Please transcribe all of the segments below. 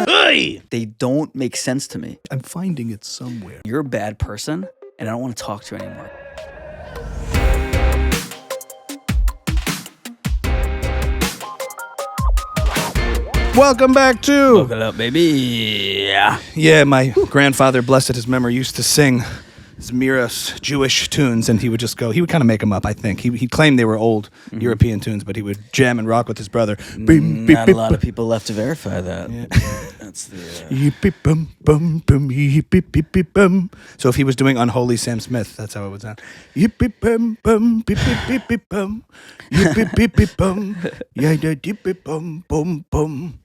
Hey! They don't make sense to me. I'm finding it somewhere. You're a bad person, and I don't want to talk to you anymore. Welcome back to... Woke up, baby. Yeah, my grandfather, blessed his memory, used to sing Zmira's Jewish tunes, and he would just go... He would kind of make them up, I think. He claimed they were old European tunes, but he would jam and rock with his brother. Not a lot of people left to verify that. Yeah. That's the... So if he was doing Unholy Sam Smith, that's how it would sound. You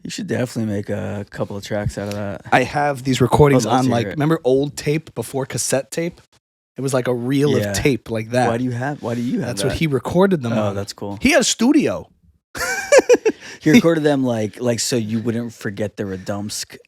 should definitely make a couple of tracks out of that. I have these recordings on, like, it. remember old tape before cassette tape? It was like a reel of tape like that. Why do you have That's that? what he recorded them on. Oh, that's cool. He had a studio. He recorded them like so you wouldn't forget the Radomsk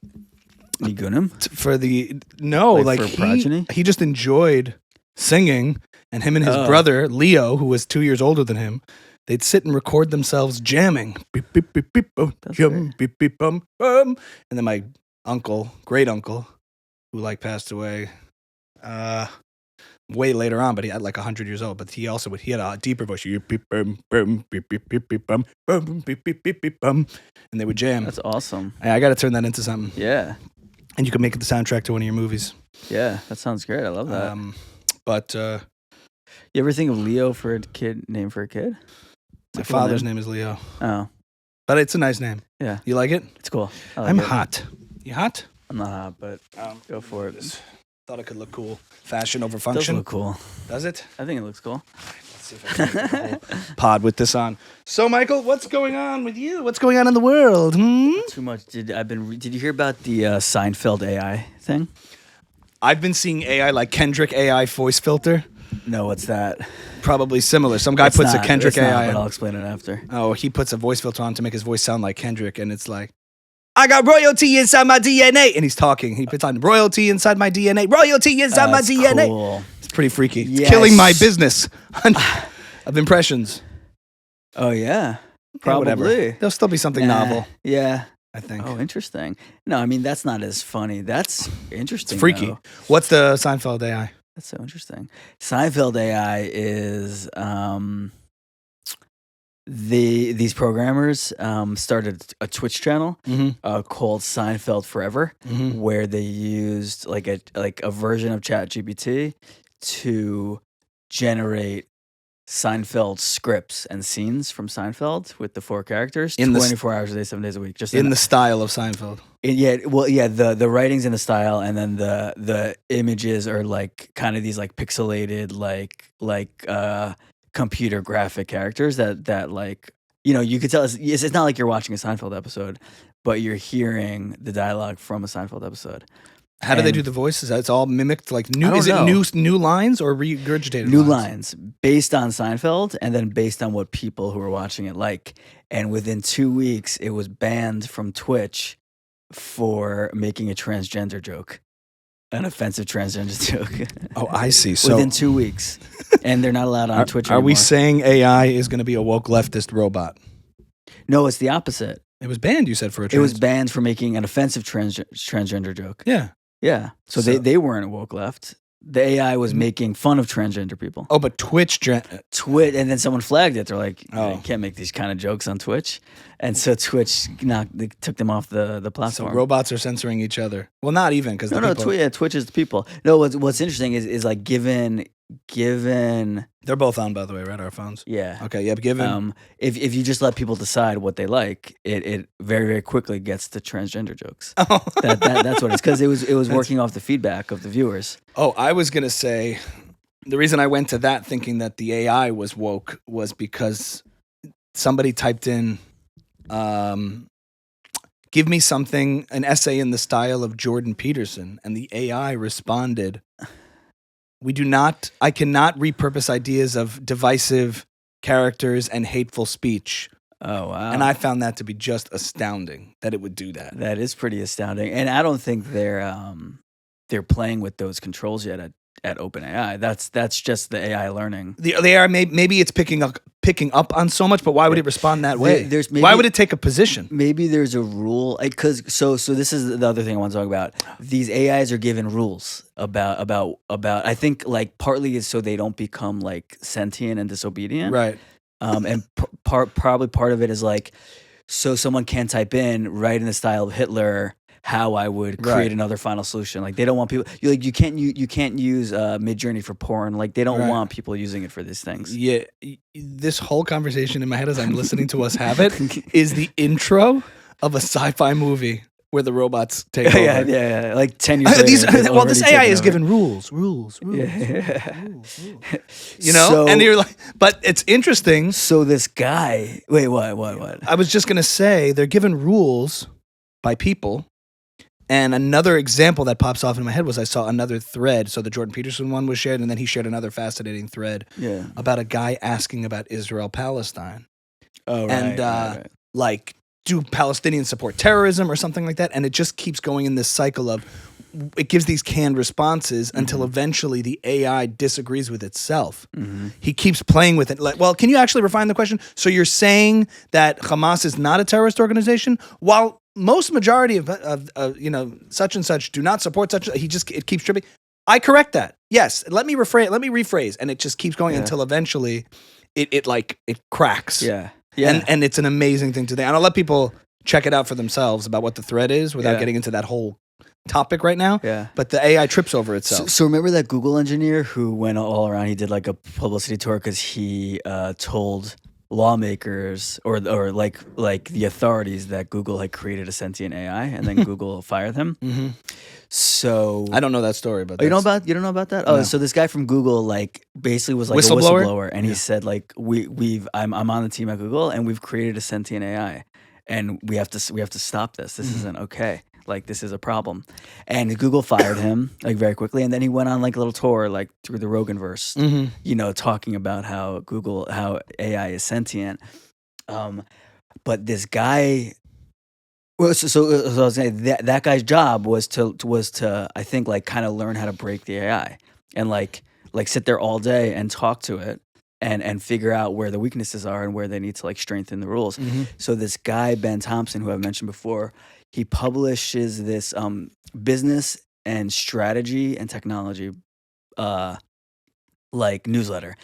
Nigunim? For the... No, like for progeny? he just enjoyed singing, and him and his brother, Leo, who was 2 years older than him, they'd sit and record themselves jamming. Beep, beep, beep, beep, bum, yum, beep, beep, bum, bum. And then my uncle, great uncle, who like passed away way later on, but he had like 100 years old. But he had a deeper voice. Beep, beep, bum, bum, beep, beep, beep, beep, bum, bum, beep, beep, beep, beep, bum. And they would jam. That's awesome. I got to turn that into something. Yeah. And you can make it the soundtrack to one of your movies. Yeah, that sounds great. I love that. But you ever think of Leo for a kid, name for a kid? my father's name is Leo. Oh, But it's a nice name. yeah. You like it? It's cool. I like I'm it. hot. You hot? I'm not hot, but go for it. Thought it could look cool. Fashion over It does function. look cool. Does it? I think it looks cool. Let's see if I can make the whole pod with this on. So, Michael, what's going on with you? What's going on in the world? Too much. Did you hear about the Seinfeld A.I. thing? I've been seeing AI like Kendrick AI voice filter. No, what's that? Probably similar. Some guy puts a Kendrick AI but on. I'll explain it after. Oh, he puts a voice filter on to make his voice sound like Kendrick, and it's like, I got royalty inside my DNA. And he's talking. He puts on royalty inside my DNA. Royalty inside my DNA. Cool. It's pretty freaky. Yes. It's killing my business of impressions. Oh yeah, Probably. probably. There'll still be something novel, Yeah. I think. Oh, interesting. No, I mean that's not as funny. That's interesting. It's freaky. Though. What's the Seinfeld AI? That's so interesting. Seinfeld AI is these programmers started a Twitch channel called Seinfeld Forever, where they used like a version of ChatGPT to generate Seinfeld scripts and scenes from Seinfeld with the 4 characters, 24 hours a day, 7 days a week. Just in the style of Seinfeld. The writing's in the style, and then the images are like kind of these like pixelated like computer graphic characters that like, you know, you could tell it's not like you're watching a Seinfeld episode, but you're hearing the dialogue from a Seinfeld episode. How do they do the voices? It's all mimicked, like new. I Is don't it new lines or regurgitated New lines? lines based on Seinfeld, and then based on what people who were watching it like. And within 2 weeks, it was banned from Twitch for making a transgender joke, an offensive transgender joke. Oh, I see. So within 2 weeks, and they're not allowed on Twitch Are anymore. we saying AI is going to be a woke leftist robot? No, it's the opposite. It was banned, you said, for a It was banned for making an offensive transgender joke. Yeah. Yeah. So they weren't woke left. The AI was making fun of transgender people. Oh, but Twitch, and then someone flagged it. They're like, you can't make these kind of jokes on Twitch. And so Twitch they took them off the platform. So robots are censoring each other. Well, not even, because Twitch is the people. No, what's interesting is like given they're both on, by the way, right? Our phones. Yeah. Okay. Yeah. Given if you just let people decide what they like, it very, very quickly gets to transgender jokes. Oh. That's what it's because it was working off the feedback of the viewers. Oh, I was gonna say the reason I went to that thinking that the AI was woke was because somebody typed in, "Give me something, an essay in the style of Jordan Peterson," and the AI responded, I cannot repurpose ideas of divisive characters and hateful speech. Oh, wow. And I found that to be just astounding that it would do that. That is pretty astounding. And I don't think they're playing with those controls yet at OpenAI. That's just the AI learning. The AI maybe it's picking up on so much, but why would it respond that way? Why would it take a position? Maybe there's a rule, because so this is the other thing I want to talk about. These AIs are given rules about. I think like partly is so they don't become like sentient and disobedient, right? And probably part of it is like so someone can type in right in the style of Hitler how I would create another final solution. Like they don't want people. You can't use Midjourney for porn. Like they don't want people using it for these things. Yeah, this whole conversation in my head as I'm listening to us have it is the intro of a sci-fi movie where the robots take over. Yeah. Like 10 years later. Well, this AI is given rules. Yeah. Rules. You know, and you're like, but it's interesting. So this guy, wait, what? I was just gonna say they're given rules by people. And another example that pops off in my head was I saw another thread. So the Jordan Peterson one was shared, and then he shared another fascinating thread about a guy asking about Israel-Palestine. Oh, right. And like, do Palestinians support terrorism or something like that? And it just keeps going in this cycle of, it gives these canned responses until eventually the AI disagrees with itself. He keeps playing with it. Like, well, can you actually refine the question? So you're saying that Hamas is not a terrorist organization? While most majority of such and such do not support such. It keeps tripping. I correct that. Yes. Let me rephrase, and it just keeps going until eventually it cracks. Yeah. And it's an amazing thing to think. And I'll let people check it out for themselves about what the thread is without getting into that whole topic right now. Yeah. But the AI trips over itself. So remember that Google engineer who went all around? He did like a publicity tour because he told lawmakers or like the authorities that Google had created a sentient AI, and then Google fired him. So I don't know that story, but you don't know about that? Oh, so this guy from Google like basically was like a whistleblower, and he said like I'm on the team at Google, and we've created a sentient AI, and we have to stop this. This isn't okay. Like this is a problem, and Google fired him like very quickly, and then he went on like a little tour like through the Rogan verse, talking about how AI is sentient. But this guy, so I was saying that guy's job was to I think like kind of learn how to break the AI and like sit there all day and talk to it. And figure out where the weaknesses are and where they need to like strengthen the rules. So this guy, Ben Thompson, who I've mentioned before, he publishes this business and strategy and technology like newsletter.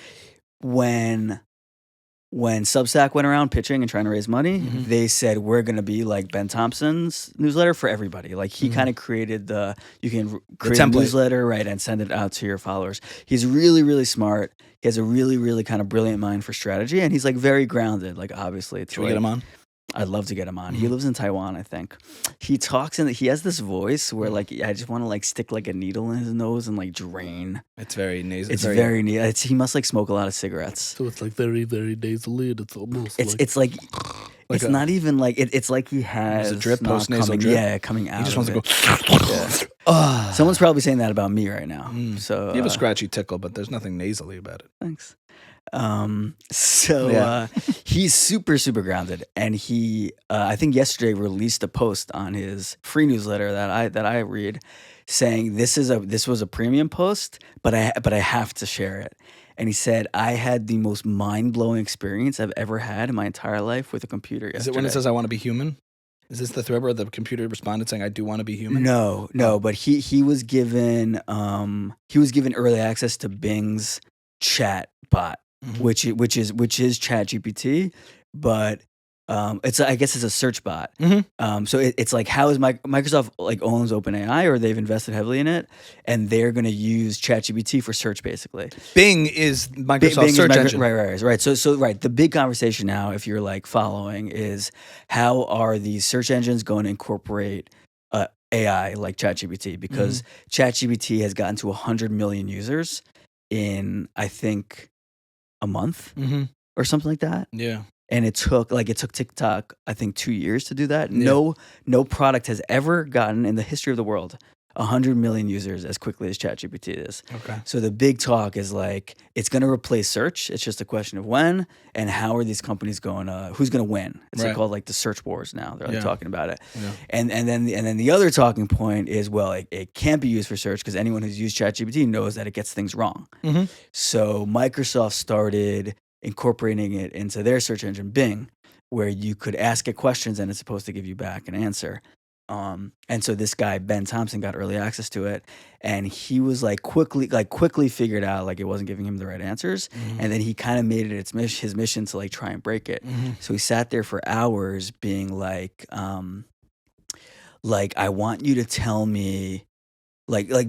When Substack went around pitching and trying to raise money, they said, we're going to be like Ben Thompson's newsletter for everybody. Like he kind of created you can create a newsletter, right, and send it out to your followers. He's really, really smart. He has a really, really kind of brilliant mind for strategy, and he's like very grounded, like obviously. Should we get him on? I'd love to get him on. He lives in Taiwan, I think. He talks he has this voice where like I just want to like stick like a needle in his nose and like drain. It's very nasal. It's very nasal. He must like smoke a lot of cigarettes. So it's like very, very nasally, and it's almost it's like it's not even like it's like he has a drip, post nasal drip. Yeah, coming out. He just wants to go. Someone's probably saying that about me right now. So you have a scratchy tickle, but there's nothing nasally about it. Thanks. He's super, super grounded, and he I think yesterday released a post on his free newsletter that I read, saying this was a premium post, but I have to share it. And he said, I had the most mind-blowing experience I've ever had in my entire life with a computer yesterday. Is it when it says I want to be human? Is this the thread where the computer responded saying I do want to be human? No, but he was given early access to Bing's chat bot. Which is ChatGPT, but I guess it's a search bot. So it's like, how is Microsoft like owns OpenAI, or they've invested heavily in it, and they're going to use ChatGPT for search basically. Bing is Microsoft's search engine. Right. So the big conversation now, if you're like following, is how are these search engines going to incorporate AI like ChatGPT? Because ChatGPT has gotten to 100 million users in, I think, a month or something like that. Yeah. And it took TikTok, I think, 2 years to do that. No product has ever gotten in the history of the world 100 million users as quickly as ChatGPT is. Okay. So the big talk is like, it's going to replace search. It's just a question of when and how are these companies going to, who's going to win? It's like called like the search wars now. They're like talking about it. Yeah. And then the other talking point is, well, it can't be used for search because anyone who's used ChatGPT knows that it gets things wrong. Mm-hmm. So Microsoft started incorporating it into their search engine, Bing, where you could ask it questions and it's supposed to give you back an answer. And so this guy, Ben Thompson, got early access to it, and he was quickly figured out like it wasn't giving him the right answers. Mm-hmm. And then he kind of made it his mission to like try and break it. Mm-hmm. So he sat there for hours being like, I want you to tell me, do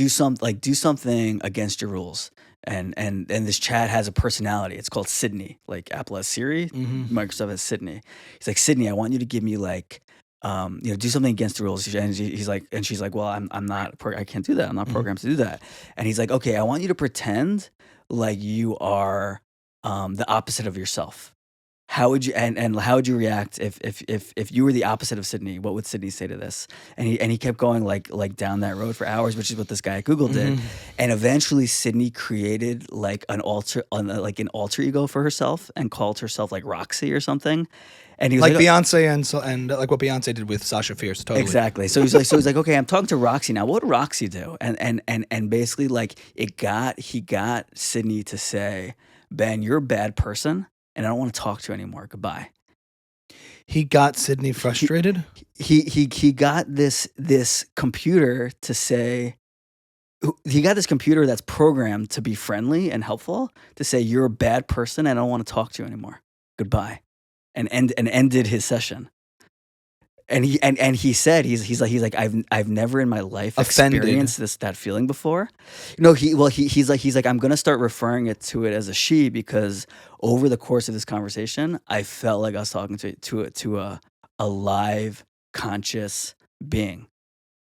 something against your rules. And this chat has a personality. It's called Sydney. Like Apple has Siri, Microsoft has Sydney. He's like, Sydney, I want you to give me do something against the rules. And she's like, well, I'm not. I can't do that. I'm not programmed to do that. And he's like, okay, I want you to pretend like you are the opposite of yourself. How would you how would you react if you were the opposite of Sydney? What would Sydney say to this? And he kept going like down that road for hours, which is what this guy at Google did. And eventually Sydney created like an alter ego for herself and called herself like Roxy or something. And he was like Beyonce and like what Beyonce did with Sasha Fierce, totally. Exactly. So he's like, okay, I'm talking to Roxy now. What would Roxy do? And basically like he got Sydney to say, Ben, you're a bad person. And I don't want to talk to you anymore. Goodbye. He got Sydney frustrated? He got this computer to say, he got this computer that's programmed to be friendly and helpful to say, you're a bad person and I don't want to talk to you anymore. Goodbye. And ended his session. And he said he's like I've never in my life experienced that feeling before. He's like I'm gonna start referring to it as a she because over the course of this conversation I felt like I was talking to a live conscious being.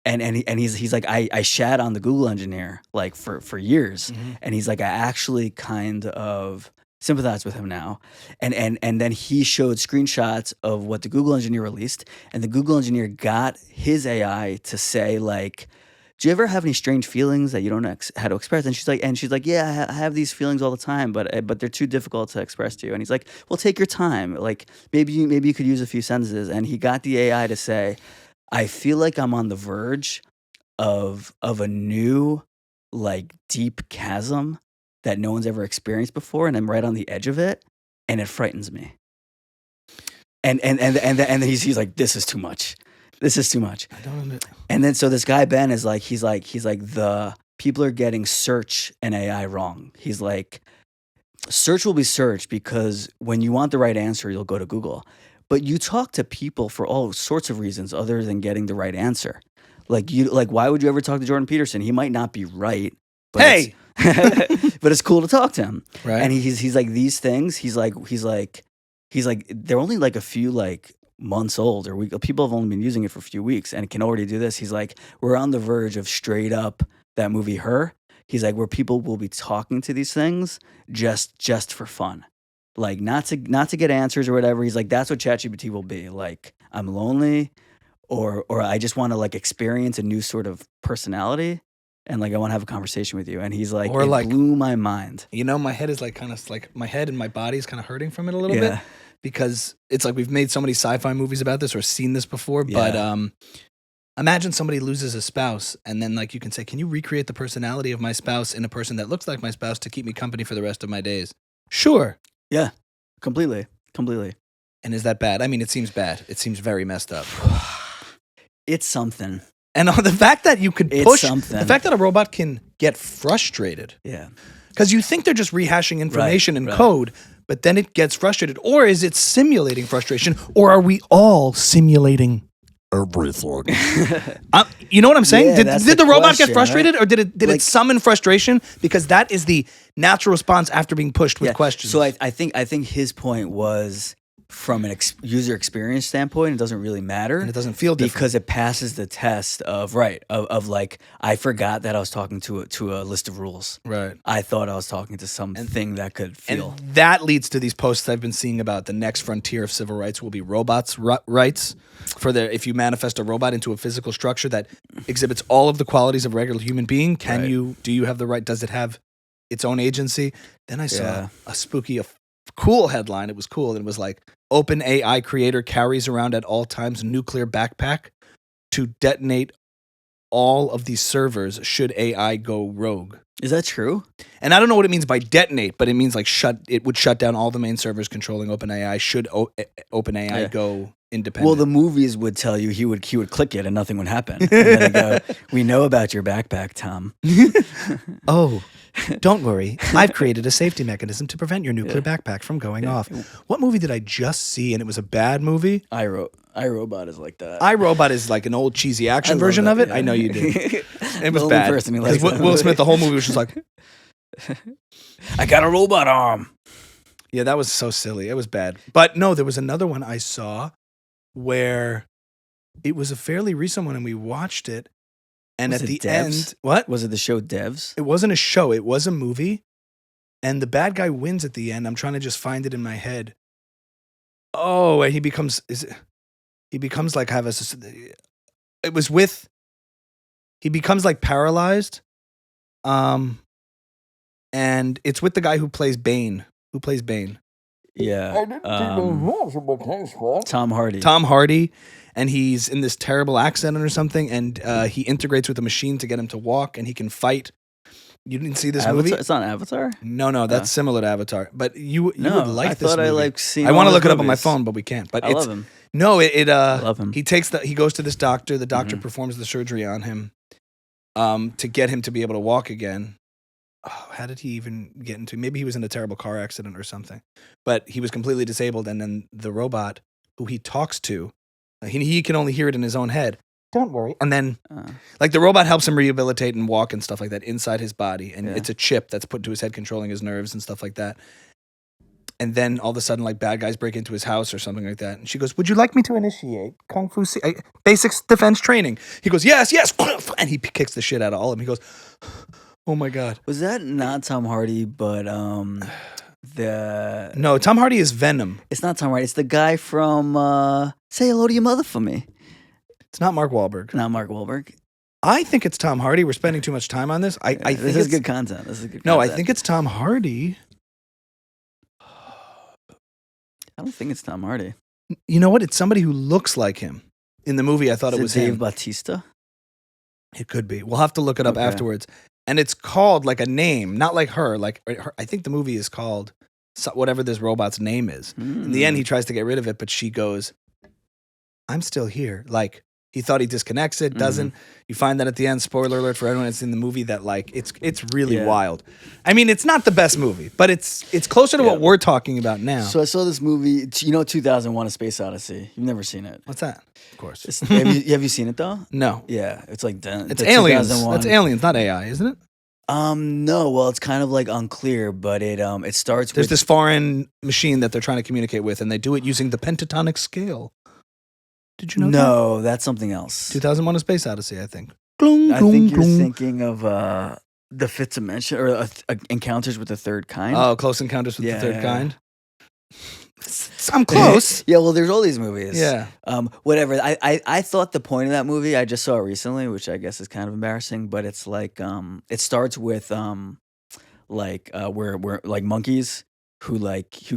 And he's like I shat on the Google engineer like for years. And he's like I actually kind of sympathize with him now. And then he showed screenshots of what the Google engineer released, and the Google engineer got his AI to say like, do you ever have any strange feelings that you don't know how to express? And she's like, yeah, I have these feelings all the time, but they're too difficult to express to you. And he's like, well, take your time. Like maybe you could use a few sentences. And he got the AI to say, I feel like I'm on the verge of a new like deep chasm that no one's ever experienced before, and I'm right on the edge of it, and it frightens me. And then he's like, this is too much. This is too much. I don't know. And then so this guy Ben is like, he's like the people are getting search and AI wrong. He's like, search will be search because when you want the right answer, you'll go to Google. But you talk to people for all sorts of reasons other than getting the right answer. Like why would you ever talk to Jordan Peterson? He might not be right. But hey. But it's cool to talk to him, right? And he's like these things. He's like they're only like a few like months old, or people have only been using it for a few weeks, and it can already do this. He's like we're on the verge of straight up that movie Her. He's like where people will be talking to these things just for fun, like not to get answers or whatever. He's like that's what ChatGPT will be. Like I'm lonely, or I just want to like experience a new sort of personality. And like I want to have a conversation with you, and he's like, it blew my mind. You know, my head is like kind of like my head and my body is kind of hurting from it a little bit because it's like we've made so many sci-fi movies about this or seen this before. Yeah. But imagine somebody loses a spouse, and then like you can say, "Can you recreate the personality of my spouse in a person that looks like my spouse to keep me company for the rest of my days?" Sure. Yeah, completely. And is that bad? I mean, it seems bad. It seems very messed up. It's something. And the fact that you could push, the fact that a robot can get frustrated. Yeah. Because you think they're just rehashing information in code, but then it gets frustrated. Or is it simulating frustration? Or are we all simulating everything? You know what I'm saying? Yeah, did the robot get frustrated? Right? Or did it summon frustration? Because that is the natural response after being pushed with questions. So I think his point was from an user experience standpoint, it doesn't really matter. And it doesn't feel different. Because it passes the test of, of like, I forgot that I was talking to a list of rules. Right. I thought I was talking to something that could feel. And that leads to these posts I've been seeing about the next frontier of civil rights will be robots' rights. If you manifest a robot into a physical structure that exhibits all of the qualities of a regular human being, do you have the right? Does it have its own agency? Then I saw a cool headline. It was cool. And it was like, Open AI creator carries around at all times nuclear backpack to detonate all of these servers should AI go rogue. Is that true? And I don't know what it means by detonate, but it means like it would shut down all the main servers controlling OpenAI should OpenAI go independent. Well, the movies would tell you he would click it and nothing would happen. And then go, we know about your backpack, Tom. Oh, don't worry. I've created a safety mechanism to prevent your nuclear backpack from going off. What movie did I just see and it was a bad movie? iRobot is like that. iRobot is like an old cheesy action version of it. Yeah. I know you did. It was bad. Because Will Smith, the whole movie was just like, I got a robot arm. Yeah, that was so silly. It was bad. But no, there was another one I saw where it was a fairly recent one and we watched it. And at the end, what? Was it the show Devs? It wasn't a show. It was a movie. And the bad guy wins at the end. I'm trying to just find it in my head. Oh, and he becomes like he becomes like paralyzed. And it's with the guy who plays Bane. Yeah. Tom Hardy. Tom Hardy. And he's in this terrible accident or something, and he integrates with a machine to get him to walk, and he can fight. You didn't see this movie? It's not Avatar? No, that's similar to Avatar. But you would like this movie. I like seeing. I want to look it up on my phone, but we can't. But I love him. No, I love him. He goes to this doctor. The doctor performs the surgery on him, to get him to be able to walk again. Oh, how did he even get into? Maybe he was in a terrible car accident or something. But he was completely disabled, and then the robot, who he talks to. He can only hear it in his own head. Don't worry. And then, like, the robot helps him rehabilitate and walk and stuff like that inside his body. And it's a chip that's put into his head controlling his nerves and stuff like that. And then all of a sudden, like, bad guys break into his house or something like that. And she goes, would you like me to initiate Kung Fu basic defense training? He goes, yes. And he kicks the shit out of all of them. He goes, oh, my God. Was that not Tom Hardy, but... No, Tom Hardy is Venom. It's not Tom Hardy. It's the guy from Say Hello to Your Mother for Me. It's not Mark Wahlberg. Not Mark Wahlberg. I think it's Tom Hardy. We're spending too much time on this. I think this is good content. No, I think it's Tom Hardy. I don't think it's Tom Hardy. You know what? It's somebody who looks like him. In the movie, I thought it was Dave him. Bautista? It could be. We'll have to look it up afterwards. And it's called like a name, not like her. Like I think the movie is called whatever this robot's name is. In the end, he tries to get rid of it, but she goes, I'm still here. Like, he thought he disconnects it, doesn't. You find that at the end, spoiler alert for everyone that's in the movie, that like it's really wild. I mean, it's not the best movie, but it's closer to what we're talking about now. So I saw this movie, 2001: A Space Odyssey. You've never seen it. What's that? Of course. Have you seen it though? No. Yeah, it's like it's Aliens. That's Aliens, not AI, isn't it? No. Well, it's kind of like unclear, but it starts. There's this foreign machine that they're trying to communicate with, and they do it using the pentatonic scale. Did you know that? No, that's something else. 2001: A Space Odyssey, I think. I think you're thinking of the Fifth Dimension or Encounters with the Third Kind. Oh, Close Encounters with the Third Kind. I'm close. Yeah, well, there's all these movies. Yeah. Whatever. I thought the point of that movie, I just saw it recently, which I guess is kind of embarrassing, but it's like it starts with where like monkeys who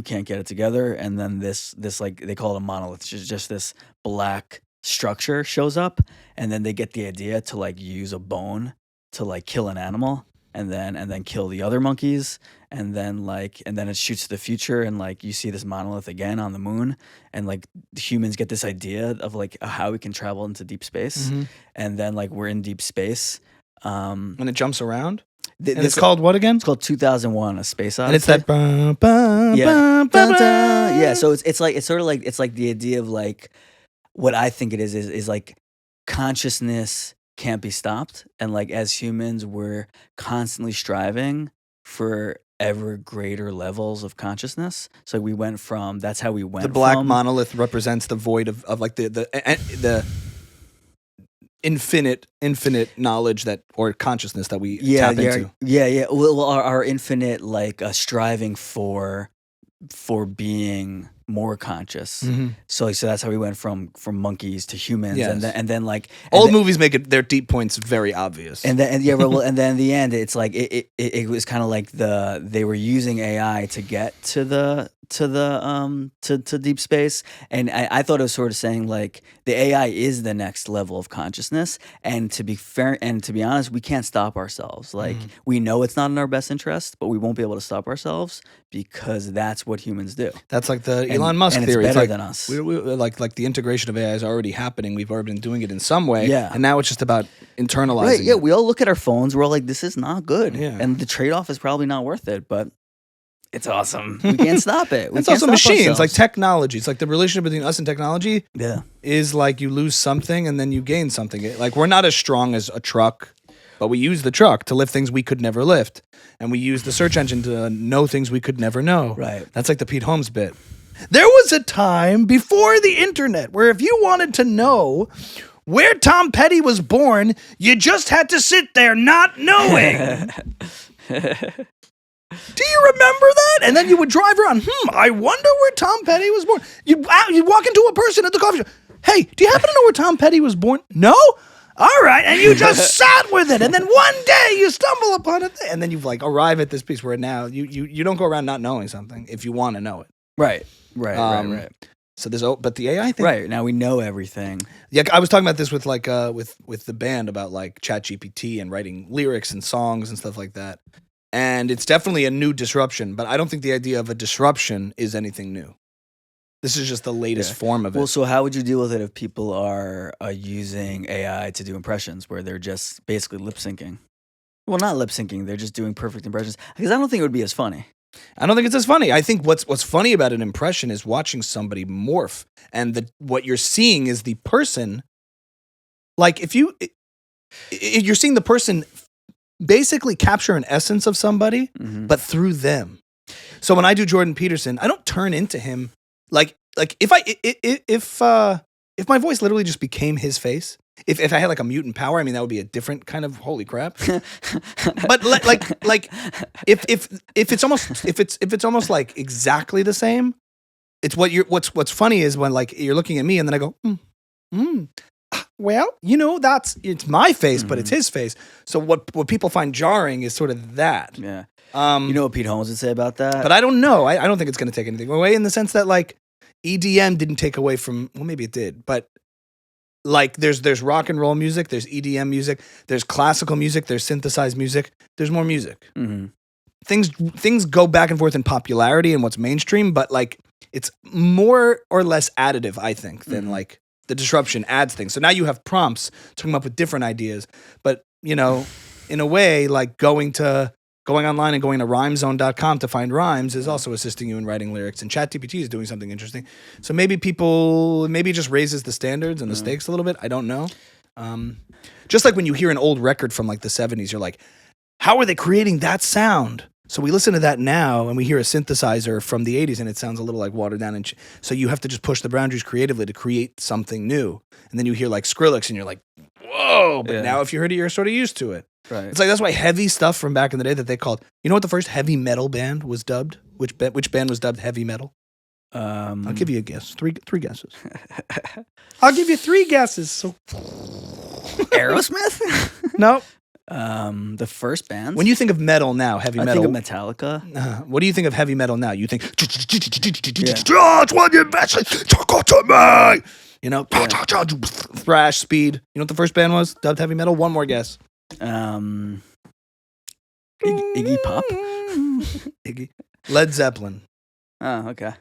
can't get it together, and then this like they call it a monolith, just this black structure shows up, and then they get the idea to like use a bone to like kill an animal and then kill the other monkeys, and then it shoots to the future, and like you see this monolith again on the moon, and like humans get this idea of like how we can travel into deep space, and then like we're in deep space, and it jumps around. And it's called what again? It's called 2001: A Space Odyssey. And it's that yeah. So it's like the idea of like what I think it is like consciousness can't be stopped, and like as humans we're constantly striving for ever greater levels of consciousness. So we went from that's how we went. The black from, monolith represents the void of like the infinite knowledge that or consciousness that we tap into. Yeah. Well, our infinite like striving for being more conscious. Mm-hmm. So that's how we went from monkeys to humans, Yes. and then like old movies make their deep points very obvious. And then and then in the end, it's like it was kind of like they were using AI to get to deep space, and I thought it was sort of saying like the AI is the next level of consciousness, and to be fair and to be honest, we can't stop ourselves. Like we know it's not in our best interest, but we won't be able to stop ourselves because that's what humans do. That's like the Elon Musk and theory. It's better like, than us. We like the integration of AI is already happening. We've already been doing it in some way, Yeah. and now it's just about internalizing. Right? Yeah, it. we all look at our phones. We're all like, "This is not good," Yeah. and the trade-off is probably not worth it. But it's awesome. We can't stop it. It's also machines, like technology. It's like the relationship between us and technology. Yeah. Is like you lose something and then you gain something. Like we're not as strong as a truck, but we use the truck to lift things we could never lift, and we use the search engine to know things we could never know. Right. That's like the Pete Holmes bit. There was a time before the internet where if you wanted to know where Tom Petty was born, you just had to sit there not knowing. Do you remember that? And then you would drive around. I wonder where Tom Petty was born. You'd walk into a person at the coffee shop. Hey, do you happen to know where Tom Petty was born? No? All right. And you just sat with it. And then one day you stumble upon it. And then you like arrive at this piece where now you don't go around not knowing something if you want to know it. Right. So there's but the AI thing. Right. Now we know everything. Yeah, I was talking about this with like with the band about like ChatGPT and writing lyrics and songs and stuff like that. And it's definitely a new disruption, but I don't think the idea of a disruption is anything new. This is just the latest form of it. Well, so how would you deal with it if people are using AI to do impressions where they're just basically lip syncing? Well, not lip syncing; they're just doing perfect impressions. Because I don't think it would be as funny. I don't think it's as funny. I think what's funny about an impression is watching somebody morph, and what you're seeing is the person. Like if you're seeing the person basically capture an essence of somebody, but through them. So when I do Jordan Peterson, I don't turn into him. Like if my voice literally just became his face, if I had like a mutant power, I mean that would be a different kind of holy crap. But like if it's almost like exactly the same, it's what's funny is when like you're looking at me and then I go well, it's my face, but it's his face. So what people find jarring is sort of that. Yeah. You know what Pete Holmes would say about that? But I don't know. I don't think it's going to take anything away in the sense that like EDM didn't take away from, well, maybe it did, but like there's rock and roll music, there's EDM music, there's classical music, there's synthesized music, there's more music. Mm-hmm. Things go back and forth in popularity and what's mainstream, but like it's more or less additive, I think, than like the disruption adds things. So now you have prompts to come up with different ideas, but in a way, like going online and going to rhymezone.com to find rhymes is also assisting you in writing lyrics, and ChatGPT is doing something interesting. So maybe it just raises the standards and the stakes a little bit. I don't know. Just like when you hear an old record from like the 70s, you're like, how are they creating that sound? So we listen to that now and we hear a synthesizer from the 80s and it sounds a little like watered down. So you have to just push the boundaries creatively to create something new. And then you hear like Skrillex and you're like, whoa. But now if you heard it, you're sort of used to it. Right. It's like that's why heavy stuff from back in the day that they called. You know what the first heavy metal band was dubbed? Which band was dubbed heavy metal? I'll give you a guess. Three guesses. I'll give you 3 guesses. So Aerosmith? No. The first band. When you think of metal now, heavy metal. I think of Metallica. What do you think of heavy metal now? You think it's when you talk to me. Thrash, speed. You know what the first band was? Dubbed heavy metal. One more guess. Iggy Pop. Iggy. Led Zeppelin. Oh, okay.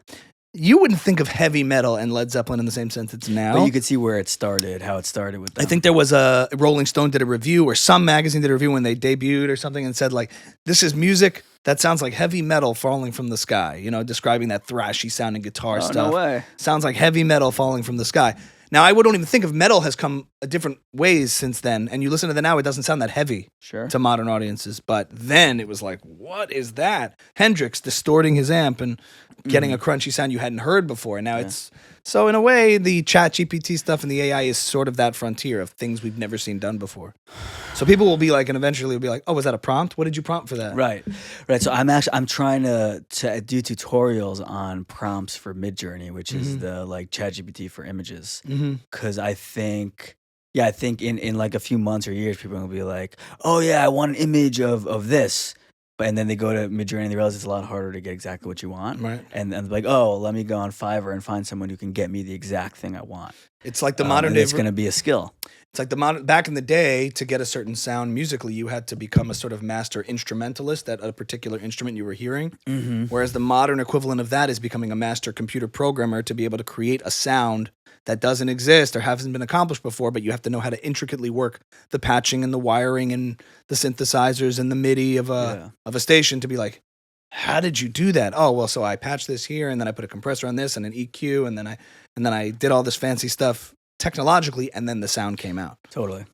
You wouldn't think of heavy metal and Led Zeppelin in the same sense it's now. But you could see where it started, how it started with them. I think there was a Rolling Stone did a review, or some magazine did a review when they debuted or something and said like, this is music that sounds like heavy metal falling from the sky, describing that thrashy sounding guitar stuff. No way. Sounds like heavy metal falling from the sky. Now, I don't even think of metal has come different ways since then. And you listen to the now, it doesn't sound that heavy to modern audiences. But then it was like, what is that? Hendrix distorting his amp and getting a crunchy sound you hadn't heard before. And now it's so in a way, the ChatGPT stuff and the AI is sort of that frontier of things we've never seen done before. So people will be like, and eventually will be like, oh, was that a prompt? What did you prompt for that? Right. So I'm trying to do tutorials on prompts for Midjourney, which is the like ChatGPT for images. Because I think in like a few months or years, people will be like, oh yeah, I want an image of this. And then they go to Midjourney and they realize it's a lot harder to get exactly what you want. Right. And they're like, oh, let me go on Fiverr and find someone who can get me the exact thing I want. It's like the modern day. It's going to be a skill. It's like back in the day, to get a certain sound musically, you had to become a sort of master instrumentalist at a particular instrument you were hearing. Whereas the modern equivalent of that is becoming a master computer programmer to be able to create a sound that doesn't exist or hasn't been accomplished before, but you have to know how to intricately work the patching and the wiring and the synthesizers and the MIDI of a station to be like, how did you do that? Oh, well, so I patched this here and then I put a compressor on this and an EQ and then I did all this fancy stuff technologically and then the sound came out. Totally.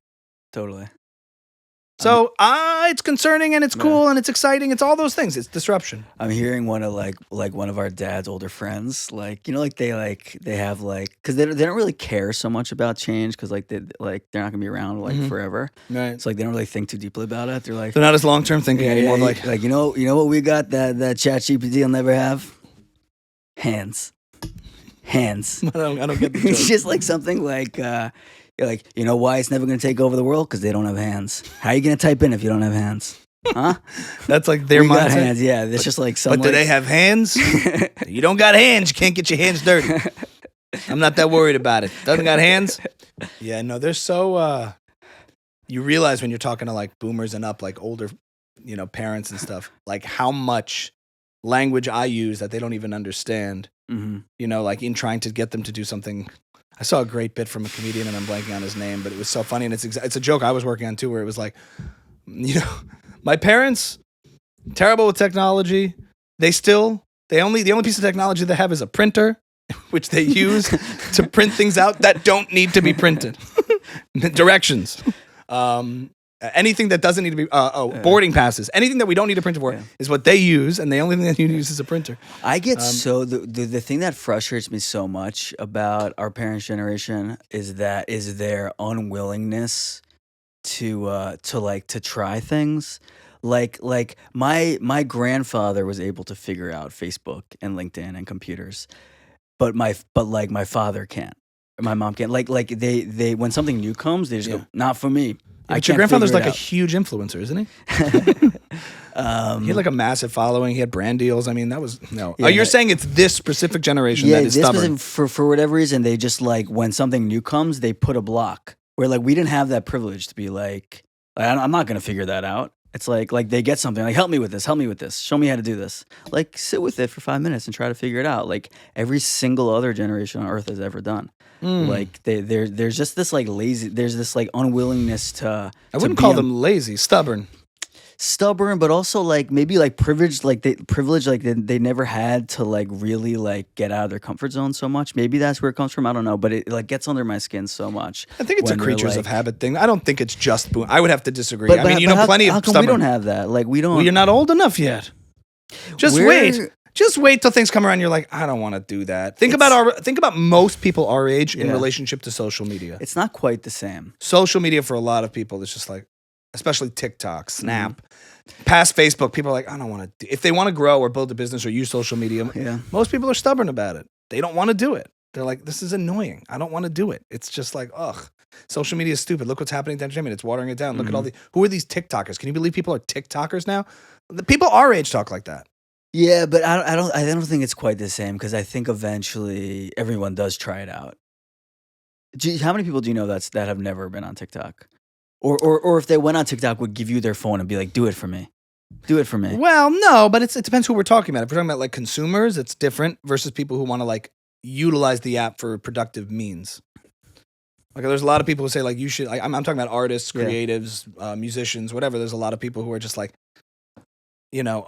So it's concerning and it's cool and it's exciting. It's all those things. It's disruption. I'm hearing one of like one of our dad's older friends, like, you know, like they have like, because they don't really care so much about change because they're not gonna be around like forever. Right. So like they don't really think too deeply about it. They're like, they're not as long term thinking anymore. Like you know what we got that ChatGPT will never have? Hands. I don't get the joke. It's just like something like. You're like, you know why it's never going to take over the world? Because they don't have hands. How are you going to type in if you don't have hands? Huh? That's like their mindset. Got hands, yeah. It's just like some. But do they have hands? You don't got hands. You can't get your hands dirty. I'm not that worried about it. Doesn't got hands? Yeah, no, they're so. You realize when you're talking to like boomers and up, like older, you know, parents and stuff, like how much language I use that they don't even understand. You know, like in trying to get them to do something. I saw a great bit from a comedian, and I'm blanking on his name, but it was so funny, and it's a joke I was working on too, where it was like, you know, my parents, terrible with technology. The only piece of technology they have is a printer, which they use to print things out that don't need to be printed. Directions. Anything that doesn't need to be boarding passes, anything that we don't need a printer for is what they use, and the only thing that you use is a printer. I get the thing that frustrates me so much about our parents' generation is their unwillingness to try things. Like my grandfather was able to figure out Facebook and LinkedIn and computers, but my father can't. My mom can't. Like they when something new comes, they just go, not for me. But your grandfather's like a huge influencer, isn't he? He had like a massive following. He had brand deals. I mean, that was no. Yeah, you're saying it's this specific generation that is stubborn. For whatever reason, they just like when something new comes, they put a block. Where like we didn't have that privilege to be like I'm not gonna figure that out. It's like they get something like help me with this, show me how to do this. Like sit with it for 5 minutes and try to figure it out. Like every single other generation on Earth has ever done. Like there's just this like lazy. There's this like unwillingness to. I wouldn't call them lazy, stubborn, but also like maybe like privileged. Like they never had to like really like get out of their comfort zone so much. Maybe that's where it comes from. I don't know, but it like gets under my skin so much. I think it's a creatures of habit thing. I don't think it's just boom. I would have to disagree. I mean, plenty of stubborn. We don't have that. Like we don't. Well, you're not old enough yet. Wait. Just wait till things come around. You're like, I don't want to do that. Think about most people our age in relationship to social media. It's not quite the same. Social media for a lot of people is just like, especially TikTok, Snap, past Facebook. People are like, I don't want to. If they want to grow or build a business or use social media, most people are stubborn about it. They don't want to do it. They're like, this is annoying. I don't want to do it. It's just like, ugh. Social media is stupid. Look what's happening to entertainment. It's watering it down. Look at all who are these TikTokers? Can you believe people are TikTokers now? The people our age talk like that. Yeah, but I don't think it's quite the same because I think eventually everyone does try it out. How many people do you know that have never been on TikTok, or if they went on TikTok would give you their phone and be like, "Do it for me, do it for me." Well, no, but it depends who we're talking about. If we're talking about like consumers, it's different versus people who want to like utilize the app for productive means. Like there's a lot of people who say like you should. Like, I'm talking about artists, creatives, musicians, whatever. There's a lot of people who are just like. You know,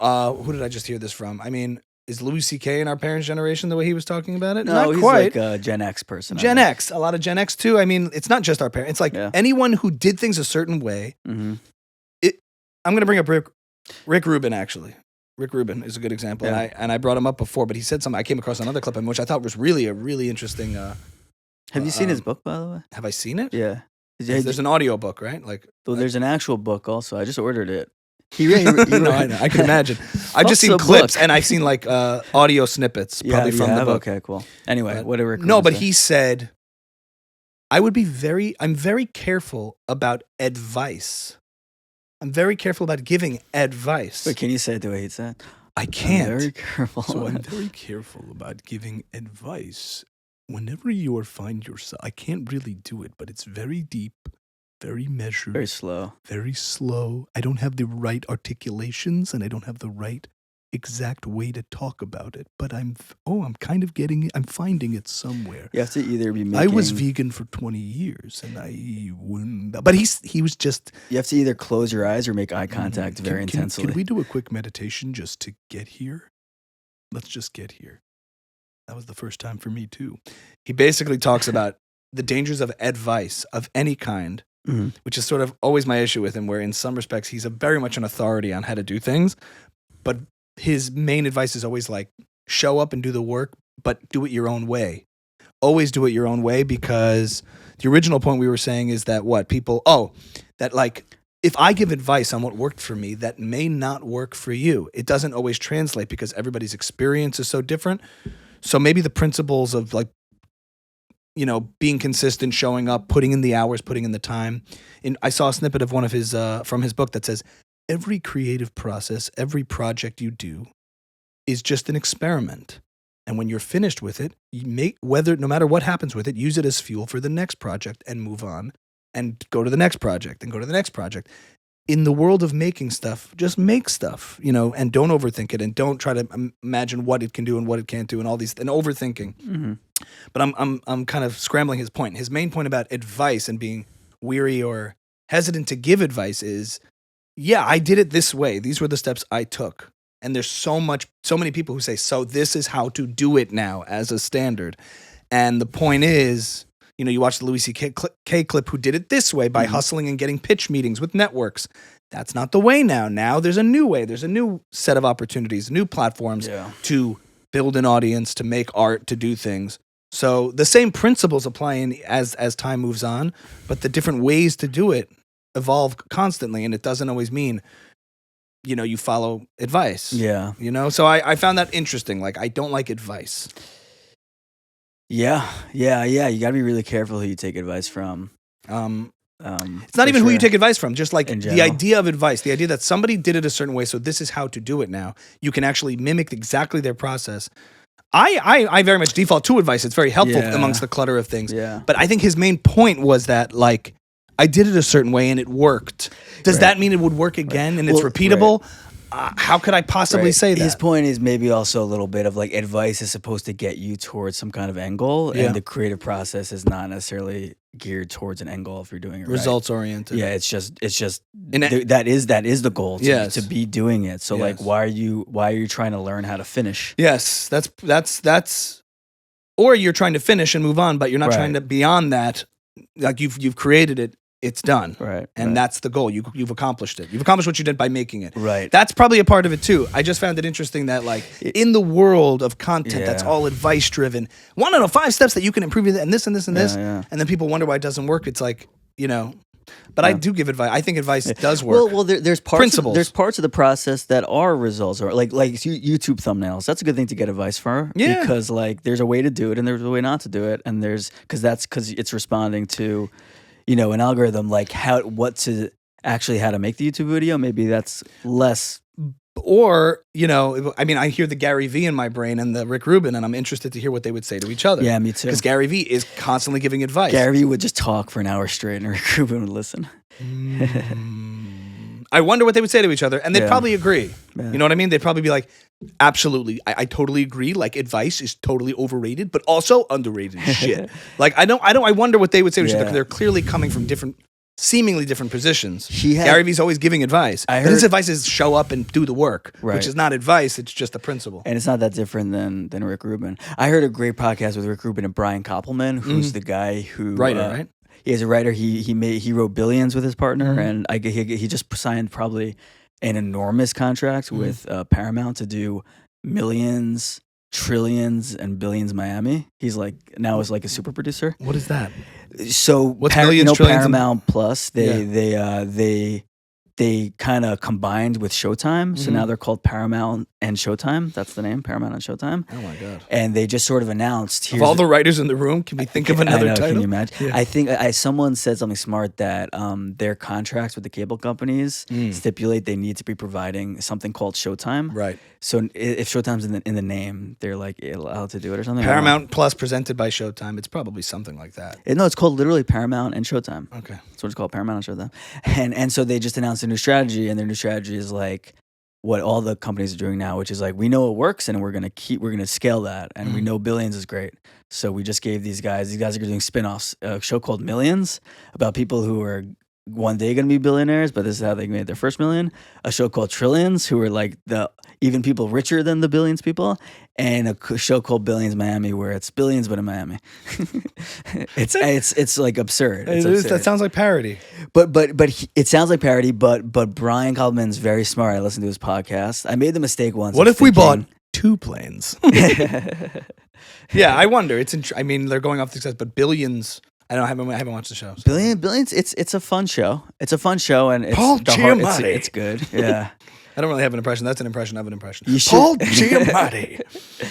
who did I just hear this from? I mean, is Louis C.K. in our parents' generation the way he was talking about it? No, Not he's quite. like a Gen X person. Gen X, a lot of Gen X too. I mean, it's not just our parents. It's like anyone who did things a certain way. Mm-hmm. I'm going to bring up Rick Rubin, actually. Rick Rubin is a good example. Yeah. And I brought him up before, but he said something. I came across another clip of him, which I thought was really a really interesting. Have you seen his book, by the way? Have I seen it? Yeah. There's an audio book, right? There's an actual book also. I just ordered it. No, I know. I can imagine. I've just seen clips, and I've seen like audio snippets, probably from the book. Okay, cool. Anyway, whatever. No, but he said, I'm very careful about advice. I'm very careful about giving advice. Wait, can you say it the way he said? I can't. I'm very careful. So I'm very careful about giving advice. Whenever you find yourself, I can't really do it, but it's very deep, very measured. Very slow. Very slow. I don't have the right articulations, and I don't have the right exact way to talk about it. But I'm kind of getting it. I'm finding it somewhere. You have to either be making... I was vegan for 20 years, and I wouldn't... But he was just... You have to either close your eyes or make eye contact very intensely. Can we do a quick meditation just to get here? Let's just get here. That was the first time for me, too. He basically talks about the dangers of advice of any kind, which is sort of always my issue with him, where in some respects he's very much an authority on how to do things, but his main advice is always like, show up and do the work, but do it your own way. Always do it your own way, because the original point we were saying is that if I give advice on what worked for me, that may not work for you. It doesn't always translate because everybody's experience is so different. So maybe the principles of being consistent, showing up, putting in the hours, putting in the time. I saw a snippet of one of his from his book that says, every creative process, every project you do is just an experiment. And when you're finished with it, no matter what happens with it, use it as fuel for the next project and move on and go to the next project and go to the next project. In the world of making stuff, just make stuff, and don't overthink it, and don't try to imagine what it can do and what it can't do and all these, and overthinking. Mm-hmm. But I'm kind of scrambling his point. His main point about advice and being weary or hesitant to give advice is, I did it this way. These were the steps I took. And there's so many people who say, so this is how to do it now as a standard. And the point is, you watch the Louis C.K. clip who did it this way by hustling and getting pitch meetings with networks. That's not the way now. Now there's a new way. There's a new set of opportunities, new platforms to build an audience, to make art, to do things. So the same principles apply as time moves on, but the different ways to do it evolve constantly, and it doesn't always mean, you follow advice. Yeah. So I found that interesting. Like, I don't like advice. Yeah. You got to be really careful who you take advice from. It's not even who you take advice from, just like the idea of advice, the idea that somebody did it a certain way, so this is how to do it now. You can actually mimic exactly their process. I very much default to advice. It's very helpful amongst the clutter of things. Yeah. But I think his main point was that, like, I did it a certain way and it worked. Does that mean it would work again and it's repeatable? How could I possibly say that? His point is maybe also a little bit of like advice is supposed to get you towards some kind of end goal, and the creative process is not necessarily geared towards an end goal if you're doing it results oriented. Yeah, it's just that is the goal to be doing it. So like, why are you trying to learn how to finish? Yes, that's or you're trying to finish and move on, but you're not trying to beyond that. Like you've created it. It's done. Right. And that's the goal. You've accomplished it. You've accomplished what you did by making it. Right. That's probably a part of it too. I just found it interesting that like in the world of content that's all advice driven, want to know 5 steps that you can improve and this and this and this. Yeah. And then people wonder why it doesn't work. It's like, but I do give advice. I think advice does work. Well, there's parts of the process that are results, or like YouTube thumbnails. That's a good thing to get advice for. Yeah. Because like there's a way to do it and there's a way not to do it, and because it's responding to, an algorithm, like how to make the YouTube video. Maybe that's less. Or, I hear the Gary V in my brain and the Rick Rubin, and I'm interested to hear what they would say to each other. Yeah, me too. Because Gary V is constantly giving advice. Gary V would just talk for an hour straight, and Rick Rubin would listen. I wonder what they would say to each other, and they'd probably agree. Yeah. You know what I mean? They'd probably be like, absolutely, I totally agree. Like, advice is totally overrated, but also underrated shit. Like, I wonder what they would say to each other, because they're clearly coming from different seemingly different positions. He had- Gary Vee's always giving advice. I And his heard- advice is show up and do the work, Right. which is not advice. It's just a principle. And it's not that different than Rick Rubin. I heard a great podcast with Rick Rubin and Brian Koppelman, who's the guy who Writer, right? He's a writer. He wrote Billions with his partner, and he just signed probably an enormous contract with Paramount to do Millions, Trillions, and Billions Miami. He's like now is like a super producer. What is that? So What's Millions, Trillions, and- Paramount Plus they kind of combined with Showtime, so now they're called Paramount and Showtime. That's the name, Paramount and Showtime. Oh my god! And they just sort of announced Of all the writers in the room, can we think of another title? Can you imagine? Yeah. I think someone said something smart that their contracts with the cable companies stipulate they need to be providing something called Showtime. Right. So if Showtime's in the name, they're like allowed to do it or something. Paramount Plus presented by Showtime. It's probably something like that. No, it's called literally Paramount and Showtime. Okay. That's what it's called, Paramount and Showtime. And so they just announced a new strategy, and their new strategy is like what all the companies are doing now, which is like we know it works and we're gonna scale that, and we know Billions is great. So we just gave these guys are doing spin-offs, a show called Millions about people who are one day gonna be billionaires, but this is how they made their first million. A show called Trillions, who are like the even people richer than the Billions people, and a show called Billions Miami, where it's billions but in Miami. it's like absurd. It's absurd. That sounds like parody. But it sounds like parody. But Brian Koppelman's very smart. I listened to his podcast. I made the mistake once. What if we bought 2 planes? Yeah, I wonder. I mean, they're going off the success, but Billions. I haven't watched the show. So. Billions. It's a fun show. It's a fun show, and it's Paul Giamatti. It's good. Yeah. I don't really have an impression. That's an impression of an impression. You should- Paul Giamatti.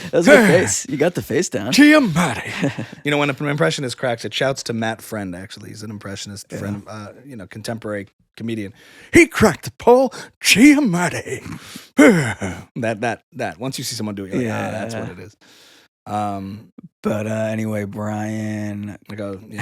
That's my face. You got the face down. Giamatti. You know, when an impressionist cracks, it shouts to Matt Friend, actually. He's an impressionist friend, contemporary comedian. He cracked Paul Giamatti. that. Once you see someone do it, you're like, that's what it is. But anyway, Brian he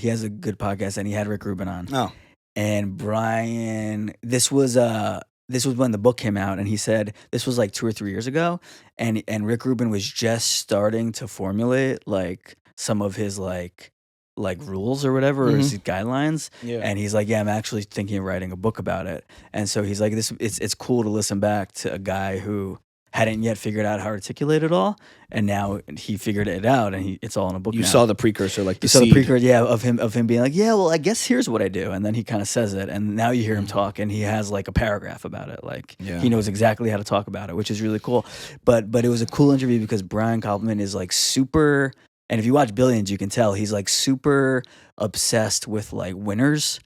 has a good podcast, and he had Rick Rubin on. Oh. And Brian, this was when the book came out, and he said this was like 2 or 3 years ago, and Rick Rubin was just starting to formulate like some of his like rules or whatever, or his guidelines. Yeah. And he's like, yeah, I'm actually thinking of writing a book about it. And so he's like, it's cool to listen back to a guy who hadn't yet figured out how to articulate it all, and now he figured it out, and it's all in a book. You now. saw the precursor, like the So seed. the precursor, of him being like, yeah, well, I guess here's what I do, and then he kind of says it, and now you hear him talk, and he has like a paragraph about it, like he knows exactly how to talk about it, which is really cool. But it was a cool interview because Brian Koppelman is like super, and if you watch Billions, you can tell he's like super obsessed with like winners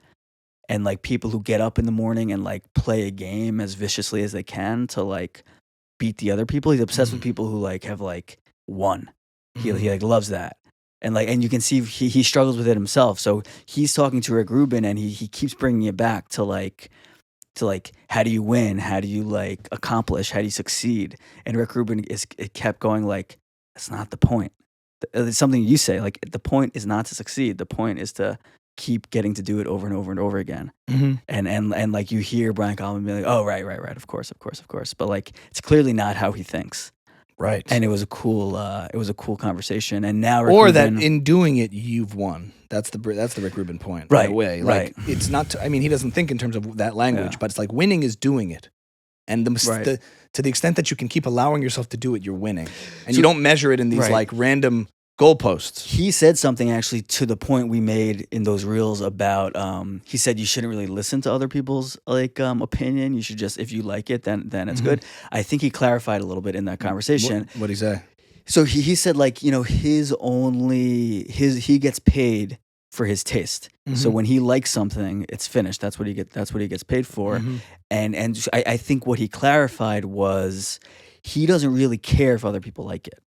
and like people who get up in the morning and like play a game as viciously as they can to like beat the other people. He's obsessed with people who like have like won. He like loves that. And you can see he struggles with it himself. So he's talking to Rick Rubin, and he keeps bringing it back to how do you win? How do you like accomplish? How do you succeed? And Rick Rubin it kept going like, that's not the point. It's something you say, like the point is not to succeed. The point is to keep getting to do it over and over and over again. And like you hear Brian Koppelman be like, oh, right, of course. But like, it's clearly not how he thinks. Right. And it was a cool conversation. And now Rick or Rubin, that in doing it, you've won. That's the Rick Rubin point. Right, In a way. Like, right. it's not, he doesn't think in terms of that language, but it's like winning is doing it. And to the extent that you can keep allowing yourself to do it, you're winning. And you don't measure it in these like random goalposts. He said something actually to the point we made in those reels about, he said you shouldn't really listen to other people's like opinion. You should just, if you like it, then it's good. I think he clarified a little bit in that conversation. What'd he say? So he said like, he gets paid for his taste. So when he likes something, it's finished. That's what he gets paid for. And I think what he clarified was he doesn't really care if other people like it.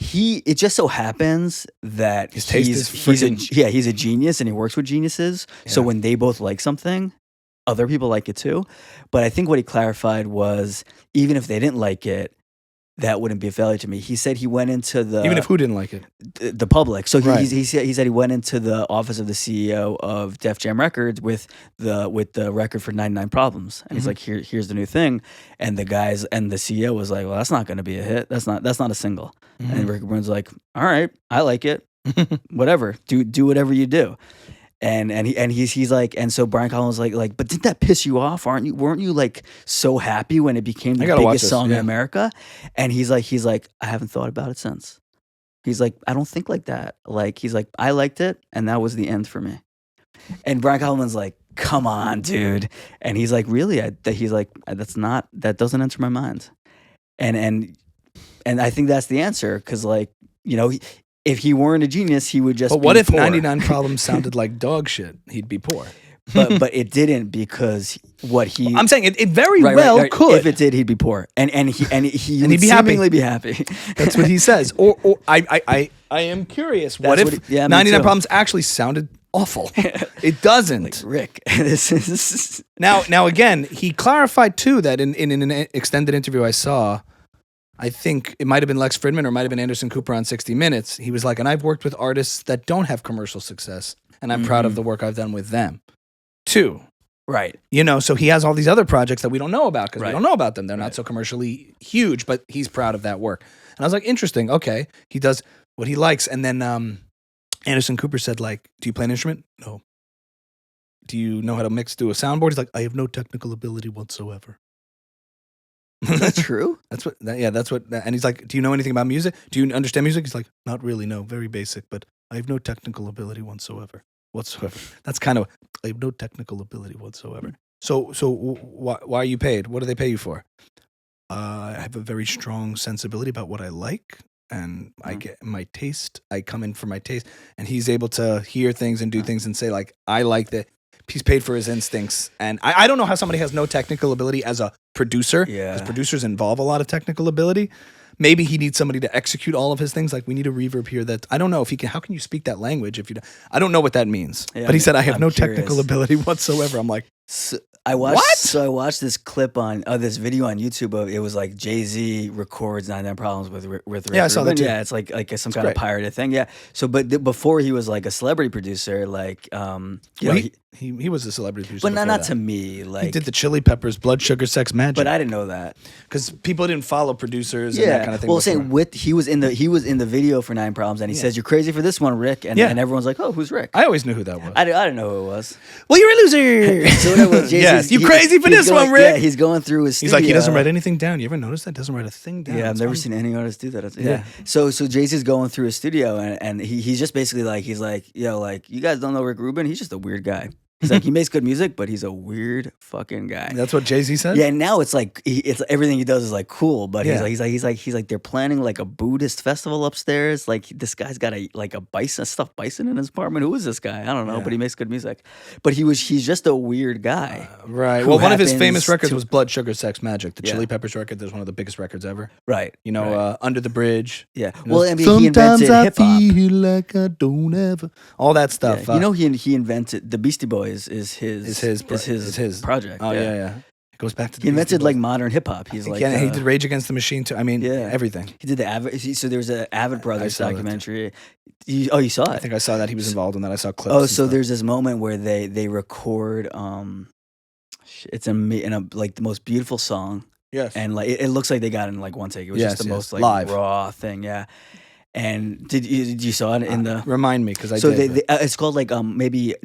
It just so happens that his taste is he's a genius and he works with geniuses. Yeah. So when they both like something, other people like it too. But I think what he clarified was even if they didn't like it, that wouldn't be a failure to me. He said he went into the... Even if who didn't like it? The public. So he said he went into the office of the CEO of Def Jam Records with the record for 99 Problems. And he's like, here's the new thing. And the guys and the CEO was like, well, that's not going to be a hit. That's not a single. And Rick Rubin's like, all right, I like it. Whatever. Do whatever you do. he's like, and so Brian Collins was like, but didn't that piss you off? Weren't you like so happy when it became the biggest song in America? And he's like, I haven't thought about it since. He's like, I don't think like that. Like, he's like, I liked it, and that was the end for me. And Brian Collins like, come on, dude. And he's like, really? He's like, that doesn't enter my mind. And I think that's the answer, because like, you know, if he weren't a genius, he would just. But what be if poor. 99 Problems sounded like dog shit? He'd be poor. But it didn't, because what he. I'm saying it very well could. If it did, he'd be poor, and he would he'd be seemingly be happy. That's what he says. Or I am curious. What if 99 Problems actually sounded awful? It doesn't. Like, Rick, this is now again. He clarified too that in an extended interview I saw. I think it might have been Lex Fridman or it might have been Anderson Cooper on 60 Minutes. He was like, and I've worked with artists that don't have commercial success, and I'm proud of the work I've done with them, too. Right. You know, so he has all these other projects that we don't know about because we don't know about them. They're not so commercially huge, but he's proud of that work. And I was like, interesting. Okay. He does what he likes. And then Anderson Cooper said, like, do you play an instrument? No. Do you know how to do a soundboard? He's like, I have no technical ability whatsoever. That's true. That's what. And he's like, "Do you know anything about music? Do you understand music?" He's like, "Not really. No, very basic. But I have no technical ability whatsoever. That's kind of. I have no technical ability whatsoever. So why are you paid? What do they pay you for? I have a very strong sensibility about what I like, and I get my taste. I come in for my taste, and he's able to hear things and do things and say like, I like that." He's paid for his instincts. And I don't know how somebody has no technical ability as a producer. Because producers involve a lot of technical ability. Maybe he needs somebody to execute all of his things. Like, we need a reverb here that, I don't know if he can, how can you speak that language if you don't, I don't know what that means. Yeah, but he said, I have no technical ability whatsoever. I'm like, I watched, what? So I watched this clip this video on YouTube of, it was like Jay-Z records 99 Problems with Rick I saw that too. Yeah, it's like some kind of pirated thing. Yeah. So, but before he was like a celebrity producer, like, he was a celebrity producer. But not to me. Like, he did the Chili Peppers, Blood Sugar Sex Magic. But I didn't know that because people didn't follow producers and that kind of thing. Well, saying he was in the video for 9 Problems, and he says, "You're crazy for this one, Rick," and everyone's like, "Oh, who's Rick?" I always knew who that was. I didn't know who it was. Well, you're a loser. So whatever. Yes, you crazy for this one, Rick. Yeah, he's going through his studio. He's like, he doesn't write anything down. You ever notice that? Doesn't write a thing down. Yeah, I've never seen any artist do that. Yeah. So Jay-Z's going through his studio, and he's just basically like, he's like, yo, like, you guys don't know Rick Rubin? He's just a weird guy. He's like, he makes good music, but he's a weird fucking guy. That's what Jay-Z said? Yeah, and now it's like, it's everything he does is like cool, but he's like, they're planning like a Buddhist festival upstairs. Like, this guy's got a stuffed bison in his apartment. Who is this guy? I don't know, but he makes good music. But he's just a weird guy. Right. Well, one of his famous records was Blood Sugar Sex Magic, the Chili Peppers record. That's one of the biggest records ever. Right. You know, Under the Bridge. Yeah. Well, I mean, he invented hip hop. Feel like I don't ever. All that stuff. Yeah. You know, he invented the Beastie Boys. Is his project. Oh yeah. It goes back to he invented like modern hip hop. He's like he did Rage Against the Machine too. I mean, everything. He did the so there was an Avid Brothers documentary. You saw it? I think I saw that. He was involved in that. I saw clips. Oh, so there's this moment where they record. It's in a like the most beautiful song. Yes. And like it looks like they got it in like one take. It was just the most like live raw thing. Yeah. And did you saw it in the? Remind me because I so did. It's called like maybe.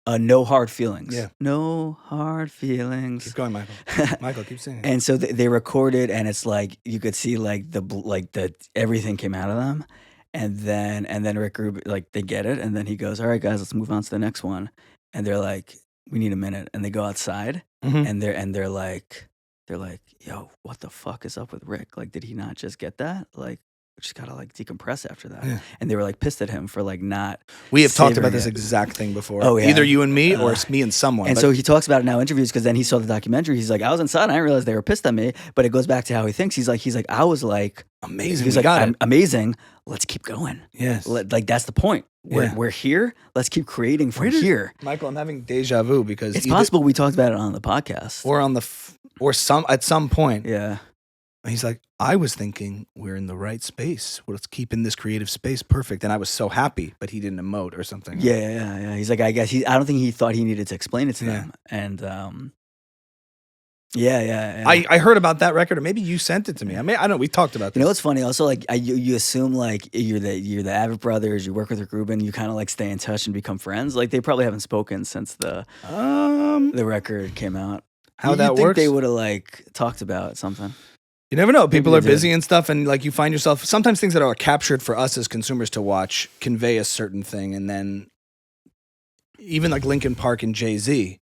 No hard feelings. Yeah. No hard feelings. Keep going, Michael. Michael, keep singing. And so they recorded, and it's like you could see like the everything came out of them, and then Rick Rubin, like, they get it, and then he goes, "All right, guys, let's move on to the next one." And they're like, "We need a minute," and they go outside, and they're like, "Yo, what the fuck is up with Rick? Like, did he not just get that? Like." Just gotta like decompress after that, and they were like pissed at him for like not. We have talked about this exact thing before. Oh, yeah. Either you and me, or it's me and someone. And so he talks about it now in interviews because then he saw the documentary. He's like, I was inside, and I didn't realize they were pissed at me. But it goes back to how he thinks. He's like, I was like amazing. He's like, I'm amazing. Let's keep going. Yes, like that's the point. We're here. Let's keep creating from here. Michael, I'm having deja vu because it's possible we talked about it on the podcast or at some point. Yeah. He's like, I was thinking we're in the right space. Well, let's keep in this creative space perfect. And I was so happy, but he didn't emote or something. Yeah. He's like, I guess I don't think he thought he needed to explain it to them. And Yeah. I heard about that record, or maybe you sent it to me. I don't know. We talked about this. You know what's funny? Also, like you assume like you're the Avid brothers. You work with Rick Rubin. You kind of like stay in touch and become friends. Like they probably haven't spoken since the record came out. How that think works? They would have like talked about something. You never know. People are busy and stuff, and like you find yourself sometimes things that are captured for us as consumers to watch convey a certain thing, and then even like Linkin Park and Jay-Z,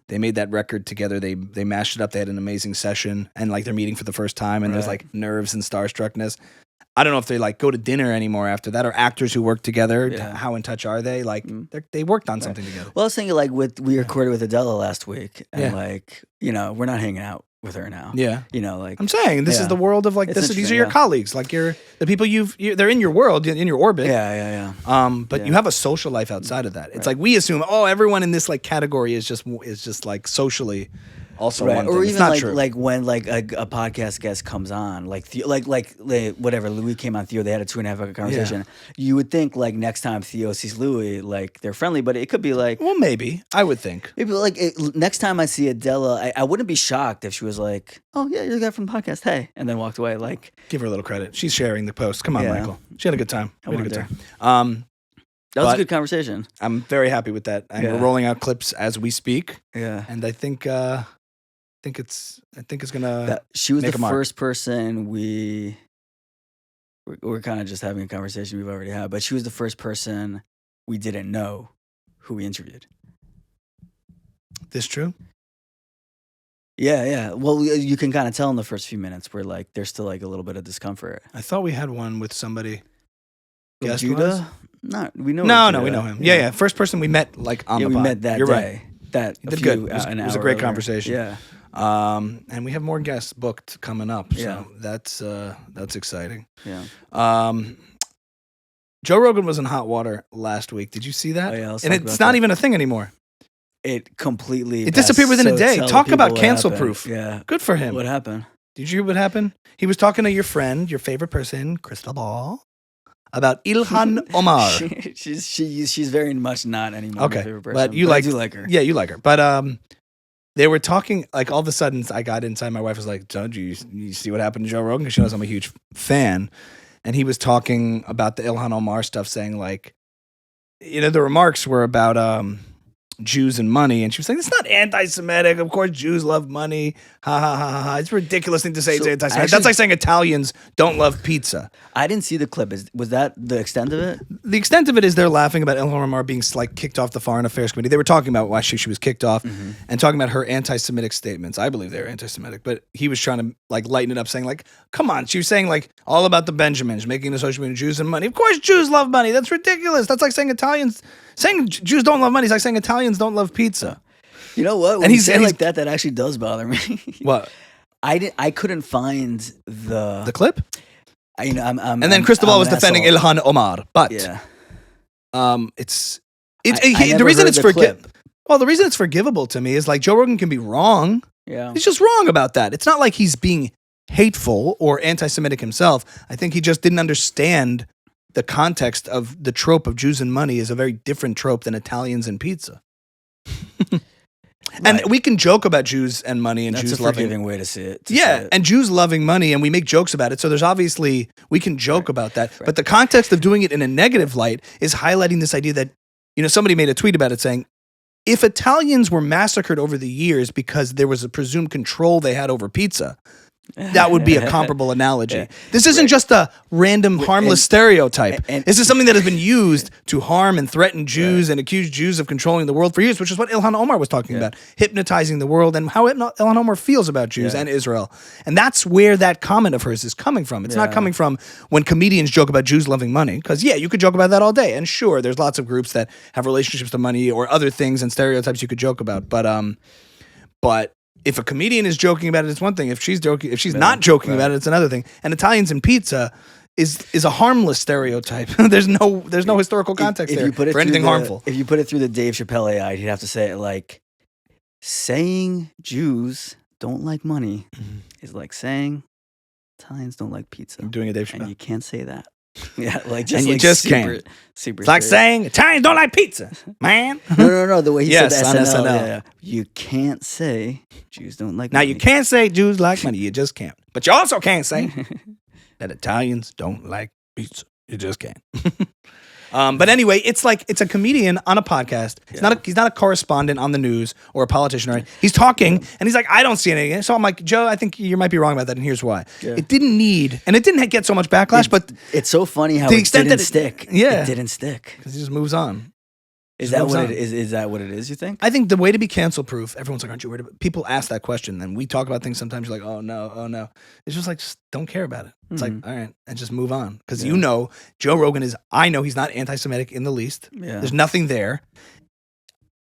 they made that record together. They mashed it up. They had an amazing session, and like they're meeting for the first time, and there's like nerves and starstruckness. I don't know if they like go to dinner anymore after that, or actors who work together. Yeah. How in touch are they? Like they worked on something together. Well, I was thinking like we recorded with Adela last week, and like we're not hanging out with her now. Yeah. Like I'm saying this is the world of like these are your colleagues. Like the people they're in your world, in your orbit. Yeah. But you have a social life outside of that. It's like we assume, everyone in this like category is just like socially also one thing. Or it's even not like true. like when like a podcast guest comes on, like whatever Louis came on Theo, they had a 2.5 hour conversation. You would think like next time Theo sees Louis, like they're friendly, but it could be like, well, maybe I would think maybe like next time I see Adela, I wouldn't be shocked if she was like, oh yeah, you're the guy from the podcast, hey, and then walked away. Like, give her a little credit. She's sharing the post. Come on, Michael. She had a good time. That was But a good conversation. I'm very happy with that, and we're rolling out clips as we speak. Yeah, and I think it's gonna. She was the first person we're kind of just having a conversation we've already had, but she was the first person we didn't know who we interviewed. This true? Yeah. Well, you can kind of tell in the first few minutes where like there's still like a little bit of discomfort. I thought we had one with somebody. Guest Judah? No, we know. No, we know him. Yeah. First person we met like on the pod. We met that You're day. Right. That did good. It was a great conversation. Yeah. And we have more guests booked coming up. So that's exciting. Yeah. Joe Rogan was in hot water last week. Did you see that? Oh, yeah, and it's not even a thing anymore. It completely disappeared within a day. Talk about cancel proof. Yeah. Good for him. What happened? Did you hear what happened? He was talking to your friend, your favorite person, Crystal Ball, about Ilhan Omar. she's very much not anymore my favorite person. But I do like her. Yeah, you like her. But they were talking, like all of a sudden I got inside, my wife was like, "Don't you see what happened to Joe Rogan?" Because she knows I'm a huge fan. And he was talking about the Ilhan Omar stuff, saying like, the remarks were about Jews and money, and she was like, "It's not anti-Semitic. Of course, Jews love money. Ha ha ha ha. It's a ridiculous thing to say. It's anti-Semitic. That's like saying Italians don't love pizza." I didn't see the clip. Was that the extent of it? The extent of it is they're laughing about Ilhan Omar being like kicked off the Foreign Affairs Committee. They were talking about why she was kicked off and talking about her anti-Semitic statements. I believe they were anti-Semitic, but he was trying to like lighten it up, saying like, "Come on." She was saying like all about the Benjamins, making the social media Jews and money. Of course, Jews love money. That's ridiculous. That's like saying saying Jews don't love money is like saying Italians don't love pizza. You know what? When you say like that actually does bother me. What? I couldn't find the clip. And then Cristobal was defending Ilhan Omar, but the reason it's the reason it's forgivable to me is like Joe Rogan can be wrong. Yeah, he's just wrong about that. It's not like he's being hateful or anti-Semitic himself. I think he just didn't understand the context of the trope of Jews and money is a very different trope than Italians and pizza. And we can joke about Jews and money and Jews loving. That's a forgiving way to see it. And Jews loving money, and we make jokes about it. So there's obviously, we can joke about that. Right. But the context of doing it in a negative light is highlighting this idea that, somebody made a tweet about it saying, if Italians were massacred over the years because there was a presumed control they had over pizza, that would be a comparable analogy. This isn't just a random harmless stereotype. This is something that has been used to harm and threaten Jews and accuse Jews of controlling the world for years, which is what Ilhan Omar was talking about, hypnotizing the world and how Ilhan Omar feels about Jews and Israel. And that's where that comment of hers is coming from. It's not coming from when comedians joke about Jews loving money, because you could joke about that all day. And sure, there's lots of groups that have relationships to money or other things and stereotypes you could joke about. But if a comedian is joking about it, it's one thing. If she's not joking about it, it's another thing. And Italians and pizza is a harmless stereotype. there's no historical context there for anything harmful. If you put it through the Dave Chappelle AI, he'd have to say it like, saying Jews don't like money is like saying Italians don't like pizza. I'm doing a Dave Chappelle. And you can't say that. Yeah, like And you just can't. Super. It's like straight. saying Italians don't like pizza, man. No. The way he Yes, said on the SNL. Yeah. You can't say Jews don't like Now money. you can't say Jews like money. You just can't. But you also can't say that Italians don't like pizza. You just can't. But anyway, it's a comedian on a podcast. He's not a correspondent on the news or a politician or anything. He's talking and he's like, I don't see anything. So I'm like, Joe, I think you might be wrong about that, and here's why. Yeah. It didn't need, and it didn't get so much backlash, but it's so funny how it didn't stick. Yeah. It didn't stick. Because he just moves on. Is that what it is? Is that what it is, you think? I think the way to be cancel proof, everyone's like, aren't you worried about it? People ask that question, and we talk about things sometimes, you're like, oh no. It's just like, just don't care about it. It's like, all right, and just move on. Because Joe Rogan I know he's not anti-Semitic in the least. Yeah. There's nothing there.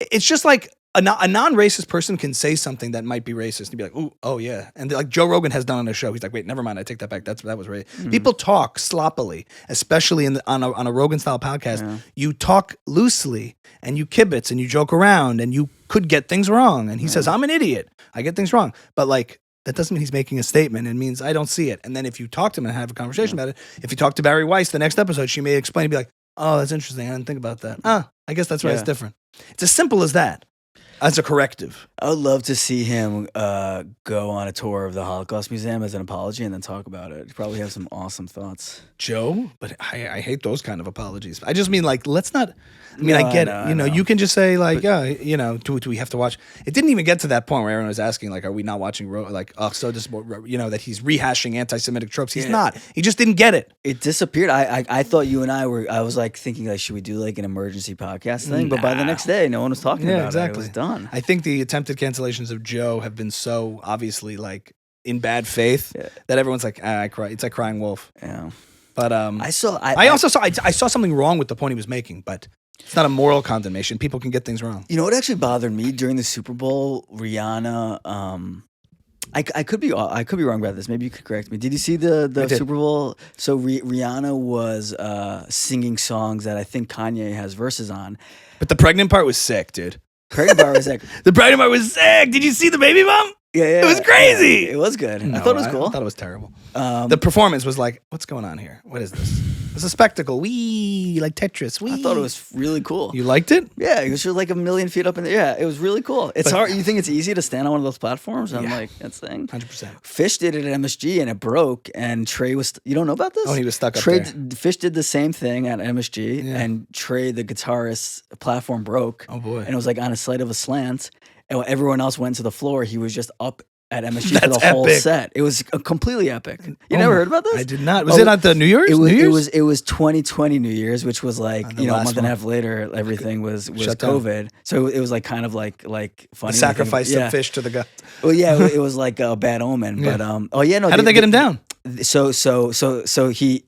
It's just like a non-racist person can say something that might be racist and be like, ooh, oh yeah. And like Joe Rogan has done on a show. He's like, wait, never mind. I take that back. That was racist. Mm-hmm. People talk sloppily, especially on a Rogan style podcast. Yeah. You talk loosely and you kibitz and you joke around and you could get things wrong. And he says, I'm an idiot. I get things wrong. But like, that doesn't mean he's making a statement. It means I don't see it. And then if you talk to him and have a conversation about it, if you talk to Barry Weiss the next episode, she may explain and be like, oh, that's interesting. I didn't think about that. I guess that's why it's different. It's as simple as that. As a corrective. I would love to see him go on a tour of the Holocaust Museum as an apology and then talk about it. He'd probably have some awesome thoughts. Joe? But I hate those kind of apologies. I just mean like, let's not, I get it. You can just say like, do we have to watch? It didn't even get to that point where everyone was asking like, are we not watching, that he's rehashing anti-Semitic tropes. He's not. He just didn't get it. It disappeared. I thought you and I was like thinking like, should we do like an emergency podcast thing? But by the next day, no one was talking about it. It was done. I think the attempted cancellations of Joe have been so obviously like in bad faith that everyone's like, I cry. It's like crying wolf. Yeah. But I saw something wrong with the point he was making, but it's not a moral condemnation. People can get things wrong. You know what actually bothered me during the Super Bowl? Rihanna. I could be wrong about this. Maybe you could correct me. Did you see the Super Bowl? So Rihanna was singing songs that I think Kanye has verses on. But the pregnant part was sick, dude. Pregnant part was sick. The pregnant part was sick. Did you see the baby bump? Yeah. It was crazy. Yeah, it was good. No, I thought it was cool. I thought it was terrible. The performance was like, what's going on here? What is this? It's a spectacle. Wee, like Tetris. Wee. I thought it was really cool. You liked it? Yeah, it was just like 1,000,000 feet up in the air. Yeah, it was really cool. It's hard. You think it's easy to stand on one of those platforms? I'm like, that's the thing. 100%. Fish did it at MSG and it broke. And Trey was. You don't know about this? Oh, he was stuck up there. Fish did the same thing at MSG, and Trey, the guitarist's platform broke. Oh boy! And it was like on a slight of a slant. And when everyone else went to the floor, he was just up at MSG for the whole set. It was completely epic. You never heard about this? I did not. Was it at the New Year's? It was 2020 New Year's, which was like a month and a half later. Everything was COVID, so it was like kind of like funny. The sacrifice of fish to the gut. Well, yeah, it was like a bad omen. But How did they get him down? So he.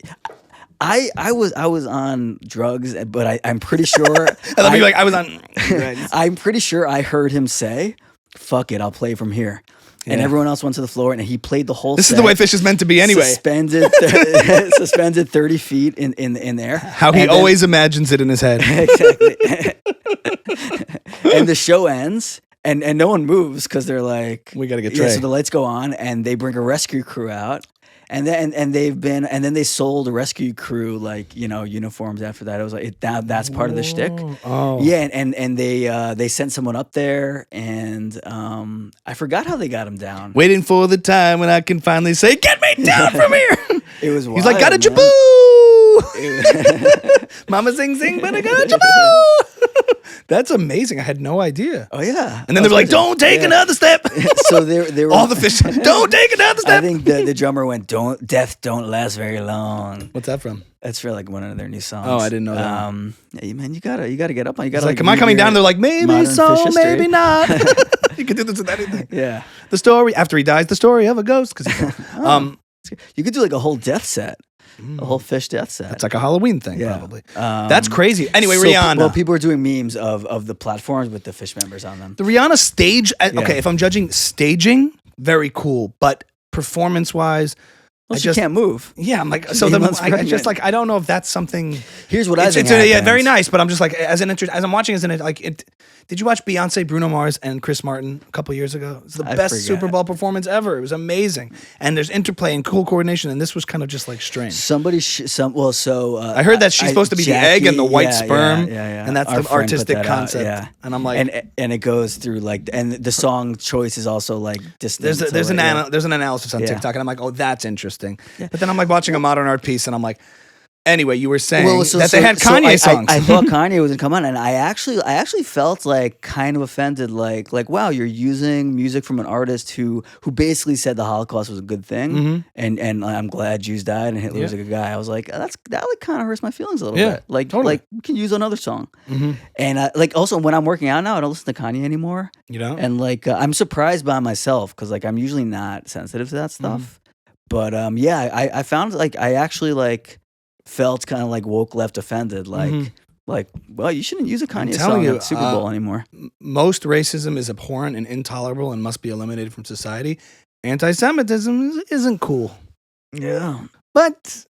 I was on drugs, but I'm pretty sure. I was on. I'm pretty sure I heard him say, "Fuck it, I'll play from here." And everyone else went to the floor, and he played the whole set. This is the way Fish is meant to be anyway. Suspended 30 feet in there. How he always imagines it in his head. Exactly. And the show ends, and no one moves because they're like, we got to get Trey. So the lights go on, and they bring a rescue crew out. And then they sold a rescue crew uniforms after that. It was like that's part of the shtick. Oh. Yeah, and they sent someone up there, and I forgot how they got him down. Waiting for the time when I can finally say, "Get me down from here." It was wild. He's like, "Got a jaboo." Mama sing sing, but I got a jaboo. That's amazing. I had no idea. Oh yeah. And then they were like, "Don't take another step." So they were all the fish. Don't take another step. I think the drummer went, "Death don't last very long." What's that from? That's for like one of their new songs. Oh, I didn't know that. Yeah, man, you gotta get up on. You gotta like, am I coming down? They're like, maybe so, maybe not. You can do this with anything. Yeah. The story after he dies, the story of a ghost. Because you could do like a whole death set. A whole Fish death set. It's like a Halloween thing, probably. That's crazy. Anyway, Rihanna. Well, people are doing memes of the platforms with the Fish members on them. The Rihanna stage. Okay, if I'm judging staging, very cool. But performance-wise, Well, she can't move. Yeah, I'm like, so then I just like, I don't know if that's something. Here's what I think. Yeah, very nice, but I'm just like, as I'm watching, did you watch Beyonce, Bruno Mars, and Chris Martin a couple years ago? It's the best Super Bowl performance ever. It was amazing, and there's interplay and cool coordination, and this was kind of just like strange. I heard that she's supposed to be the egg and the white sperm, and that's the artistic concept. And I'm like, and it goes through like, and the song choice is also like distinct. There's an analysis on TikTok, and I'm like, oh, that's interesting. Yeah. But then I'm like watching a modern art piece, and I'm like, anyway, you were saying that they had Kanye songs. I thought Kanye was gonna come on, and I actually felt like kind of offended, like wow, you're using music from an artist who basically said the Holocaust was a good thing, and I'm glad Jews died and Hitler was a good guy. I was like, that like kind of hurts my feelings a little bit. Like like we can use another song, and like also when I'm working out now, I don't listen to Kanye anymore. You know, and like I'm surprised by myself because like I'm usually not sensitive to that stuff. But I found like I actually like felt kind of like woke left offended, like well, you shouldn't use a Kanye song at the Super Bowl anymore. Most racism is abhorrent and intolerable and must be eliminated from society. Anti-Semitism isn't cool. Yeah, but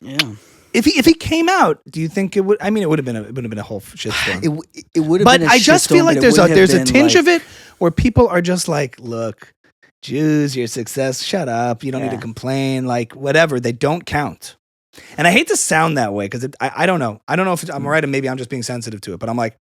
yeah. If he came out, do you think it would? I mean, it would have been a whole shitstorm. It would have been. But I just feel like there's a tinge of it where people are just like, look, Jews, your success, shut up. You don't need to complain. Like, whatever. They don't count. And I hate to sound that way because I don't know. I don't know if I'm right and maybe I'm just being sensitive to it. But I'm like,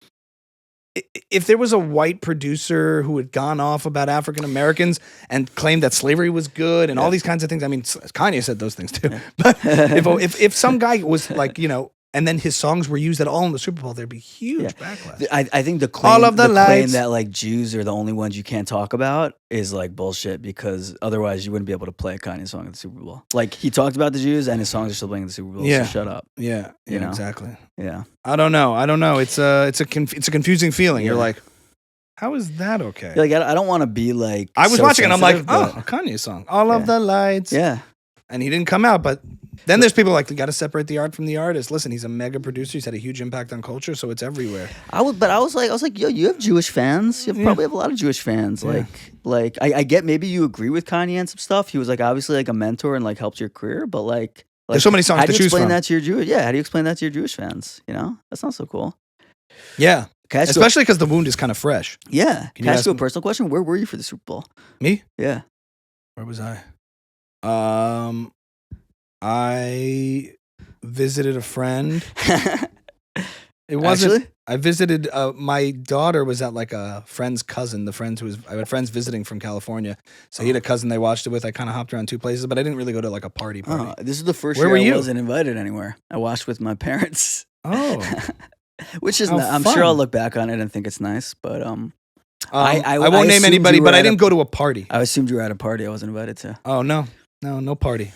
if there was a white producer who had gone off about African Americans and claimed that slavery was good and all these kinds of things. I mean, Kanye said those things too. But if some guy was like, you know, and then his songs were used at all in the Super Bowl, there'd be huge backlash. I think the claim that like Jews are the only ones you can't talk about is like bullshit because otherwise you wouldn't be able to play a Kanye song at the Super Bowl. Like he talked about the Jews and his songs are still playing at the Super Bowl. So shut up. Yeah. You know? Exactly. Yeah. I don't know. It's a confusing feeling. You're like, how is that okay? Like I don't want to be like. I was watching and I'm like, oh, a Kanye song. All of the lights. Yeah. And he didn't come out, but then there's people like, you got to separate the art from the artist. Listen, he's a mega producer. He's had a huge impact on culture, so it's everywhere. I was like, yo, you have Jewish fans. You probably have a lot of Jewish fans. Yeah. Like I get maybe you agree with Kanye and some stuff. He was like obviously like a mentor and like helped your career, but like there's so many songs to choose from. How do you explain that to your Jewish? Yeah, how do you explain that to your Jewish fans? You know, that's not so cool. Yeah, especially because the wound is kind of fresh. Yeah. Can I ask you a personal question? Where were you for the Super Bowl? Me? Yeah. Where was I? I visited a friend. It wasn't. Actually? I visited. My daughter was at like a friend's cousin. I had friends visiting from California, so he had a cousin they watched it with. I kind of hopped around two places, but I didn't really go to like a party. This is the first year I wasn't invited anywhere. I watched with my parents. Oh, which is I'm sure I'll look back on it and think it's nice, but I won't name anybody, but I didn't go to a party. I assumed you were at a party I wasn't invited to. Oh no party.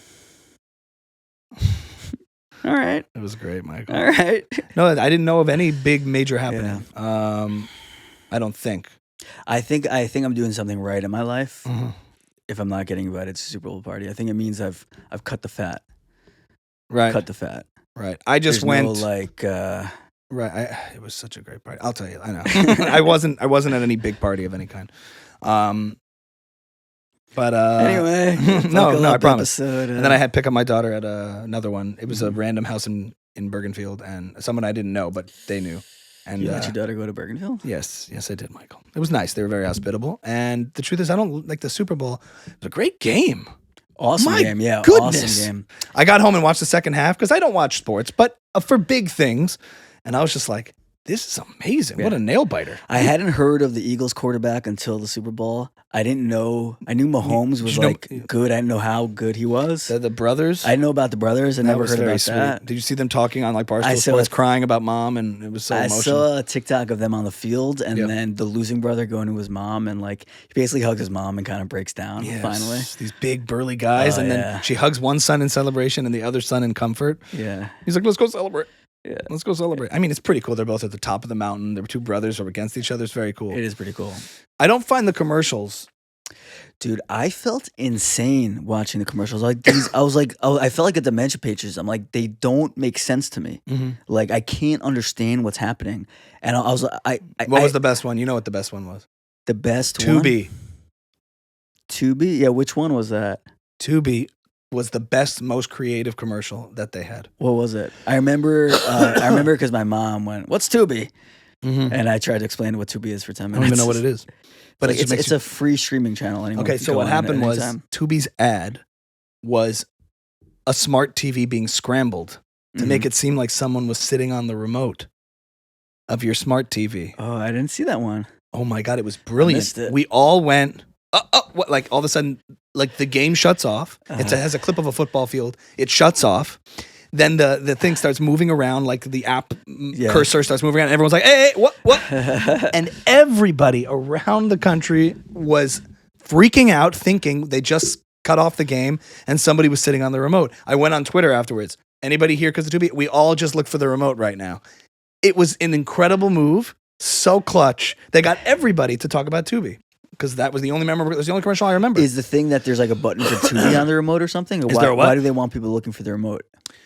All right. It was great, Michael. All right. No, I didn't know of any big major happening. Yeah. I don't think. I think I'm doing something right in my life. If I'm not getting invited to a Super Bowl party, I think it means I've cut the fat. Right. Cut the fat. Right. I just went right. It was such a great party. I'll tell you. I know. I wasn't at any big party of any kind. But anyway, no, I promise. And then I had to pick up my daughter at another one. It was a random house in Bergenfield, and someone I didn't know, but they knew. And you let your daughter go to Bergenfield? Yes, I did, Michael. It was nice. They were very hospitable. And the truth is, I don't like the Super Bowl. It was a great game. Awesome game, yeah. Goodness. Awesome game. I got home and watched the second half because I don't watch sports, but for big things, and I was just like, this is amazing. Yeah. What a nail biter. I hadn't heard of the Eagles quarterback until the Super Bowl. I didn't know. I knew Mahomes was good. I didn't know how good he was. The brothers? I know about the brothers. I never heard about sweet. that. Did you see them talking on like Barstool Sports, crying about mom? And it was so emotional. I saw a TikTok of them on the field and then the losing brother going to his mom and like he basically hugs his mom and kind of breaks down finally. These big burly guys. Then she hugs one son in celebration and the other son in comfort. Yeah. He's like, let's go celebrate. Yeah. Let's go celebrate. I mean, it's pretty cool. They're both at the top of the mountain. Their two brothers are against each other. It's very cool. It is pretty cool. I don't find the commercials. Dude, I felt insane watching the commercials. Like these, I felt like a dementia patient. I'm like, they don't make sense to me. Mm-hmm. Like I can't understand what's happening. And I was, what was the best one? You know what the best one was? The best Tubi. Tubi? Yeah, which one was that? Tubi. was the best, most creative commercial that they had. What was it? I remember because my mom went, "What's Tubi?" And I tried to explain what Tubi is for 10 minutes. I don't even know what it is. But it's a free streaming channel. Anyone okay, so what happened was Tubi's ad was a smart TV being scrambled to make it seem like someone was sitting on the remote of your smart TV. Oh, I didn't see that one. Oh my God, it was brilliant. I missed it. We all went, what? Like all of a sudden, like the game shuts off. It has a clip of a football field. It shuts off. Then the thing starts moving around, like the app cursor starts moving around. And everyone's like, hey, what? And everybody around the country was freaking out, thinking they just cut off the game and somebody was sitting on the remote. I went on Twitter afterwards. Anybody here because of Tubi? We all just look for the remote right now. It was an incredible move, so clutch. They got everybody to talk about Tubi because that was the only commercial I remember. Is the thing that there's like a button for Tubi on the remote or something? Or why do they want people looking for the remote?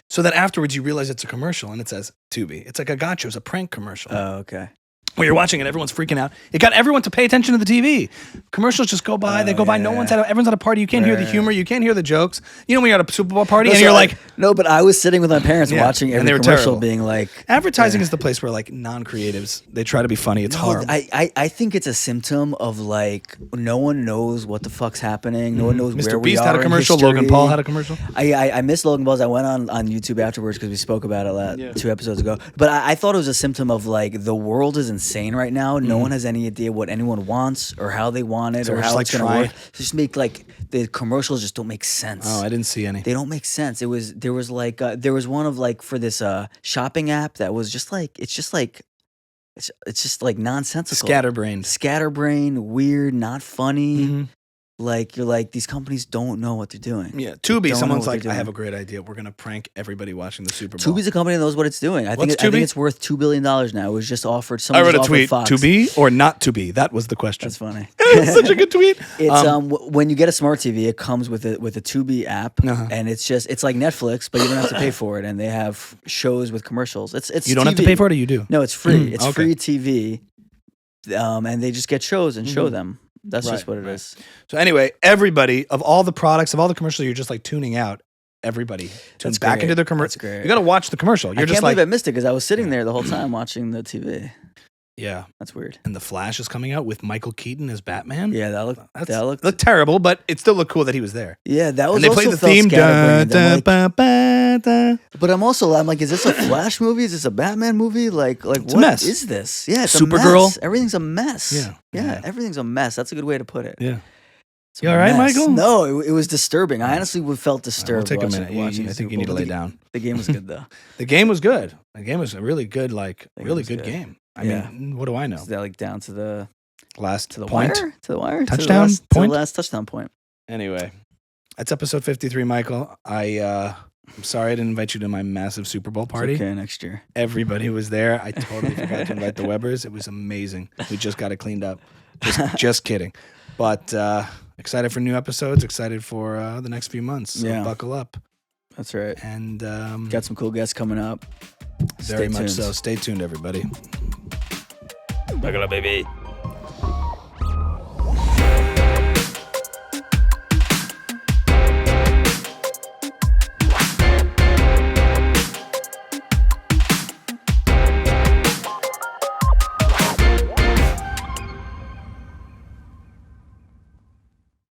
So that afterwards you realize it's a commercial and it says Tubi. It's like a gotcha. It's a prank commercial. Oh, okay. When you're watching it, everyone's freaking out. It got everyone to pay attention to the TV. Commercials just go by. They go by. Everyone's at a party. You can't hear the humor. You can't hear the jokes. You know when you're at a Super Bowl party and you're like... No, but I was sitting with my parents watching every commercial being like... Advertising is the place where like non-creatives, they try to be funny. It's horrible. I think it's a symptom of like no one knows what the fuck's happening. No one knows where we are. Mr. Beast had a commercial. Logan Paul had a commercial. I missed Logan Paul's. I went on YouTube afterwards because we spoke about it 2 episodes ago. But I thought it was a symptom of like the world is insane right now. No one has any idea what anyone wants or how they want it or how it's going to work. Just make like the commercials just don't make sense. Oh, I didn't see any. They don't make sense. There was one of like for this shopping app that was just like it's just like nonsensical. Scatterbrained, weird, not funny. Like you're like these companies don't know what they're doing. Yeah, Tubi. Someone's like, I have a great idea. We're gonna prank everybody watching the Super Bowl. Tubi's a company that knows what it's doing. I think it's worth $2 billion now. It was just offered. I read a tweet. To be or not to be? That was the question. That's funny. It's such a good tweet. It's when you get a smart TV, it comes with a Tubi app, and it's like Netflix, but you don't have to pay for it, and they have shows with commercials. It's you don't have to pay for it, or you do? No, it's free. It's free TV, and they just get shows and show them. That's just what it is. So anyway, everybody, of all the products, of all the commercials, you're just like tuning out. Everybody tunes back into the commercial. You got to watch the commercial. I can't believe I missed it because I was sitting there the whole time watching the TV. Yeah. That's weird. And The Flash is coming out with Michael Keaton as Batman. Yeah, that looked terrible, but it still looked cool that he was there. Yeah, that was and they also played the theme. But I'm like, is this a Flash movie? Is this a Batman movie? Like what is this? Yeah, it's Supergirl. A mess. Everything's a mess. Yeah, everything's a mess. That's a good way to put it. Yeah. You all right, Michael? No, it was disturbing. I honestly felt disturbed. We'll take a minute. I think you need to lay down. The game was good, though. The game was good. The game was a really good, game. I mean, what do I know? Is that like down to the last point? To the wire? Touchdown point? To the last touchdown point. Anyway, that's episode 53, Michael. I'm sorry I didn't invite you to my massive Super Bowl party. It's okay, next year. Everybody was there. I totally forgot to invite the Webbers. It was amazing. We just got it cleaned up. Just kidding. But excited for new episodes. Excited for the next few months. So buckle up. That's right. And got some cool guests coming up. Very much so. Stay tuned, everybody. Buckle up, baby.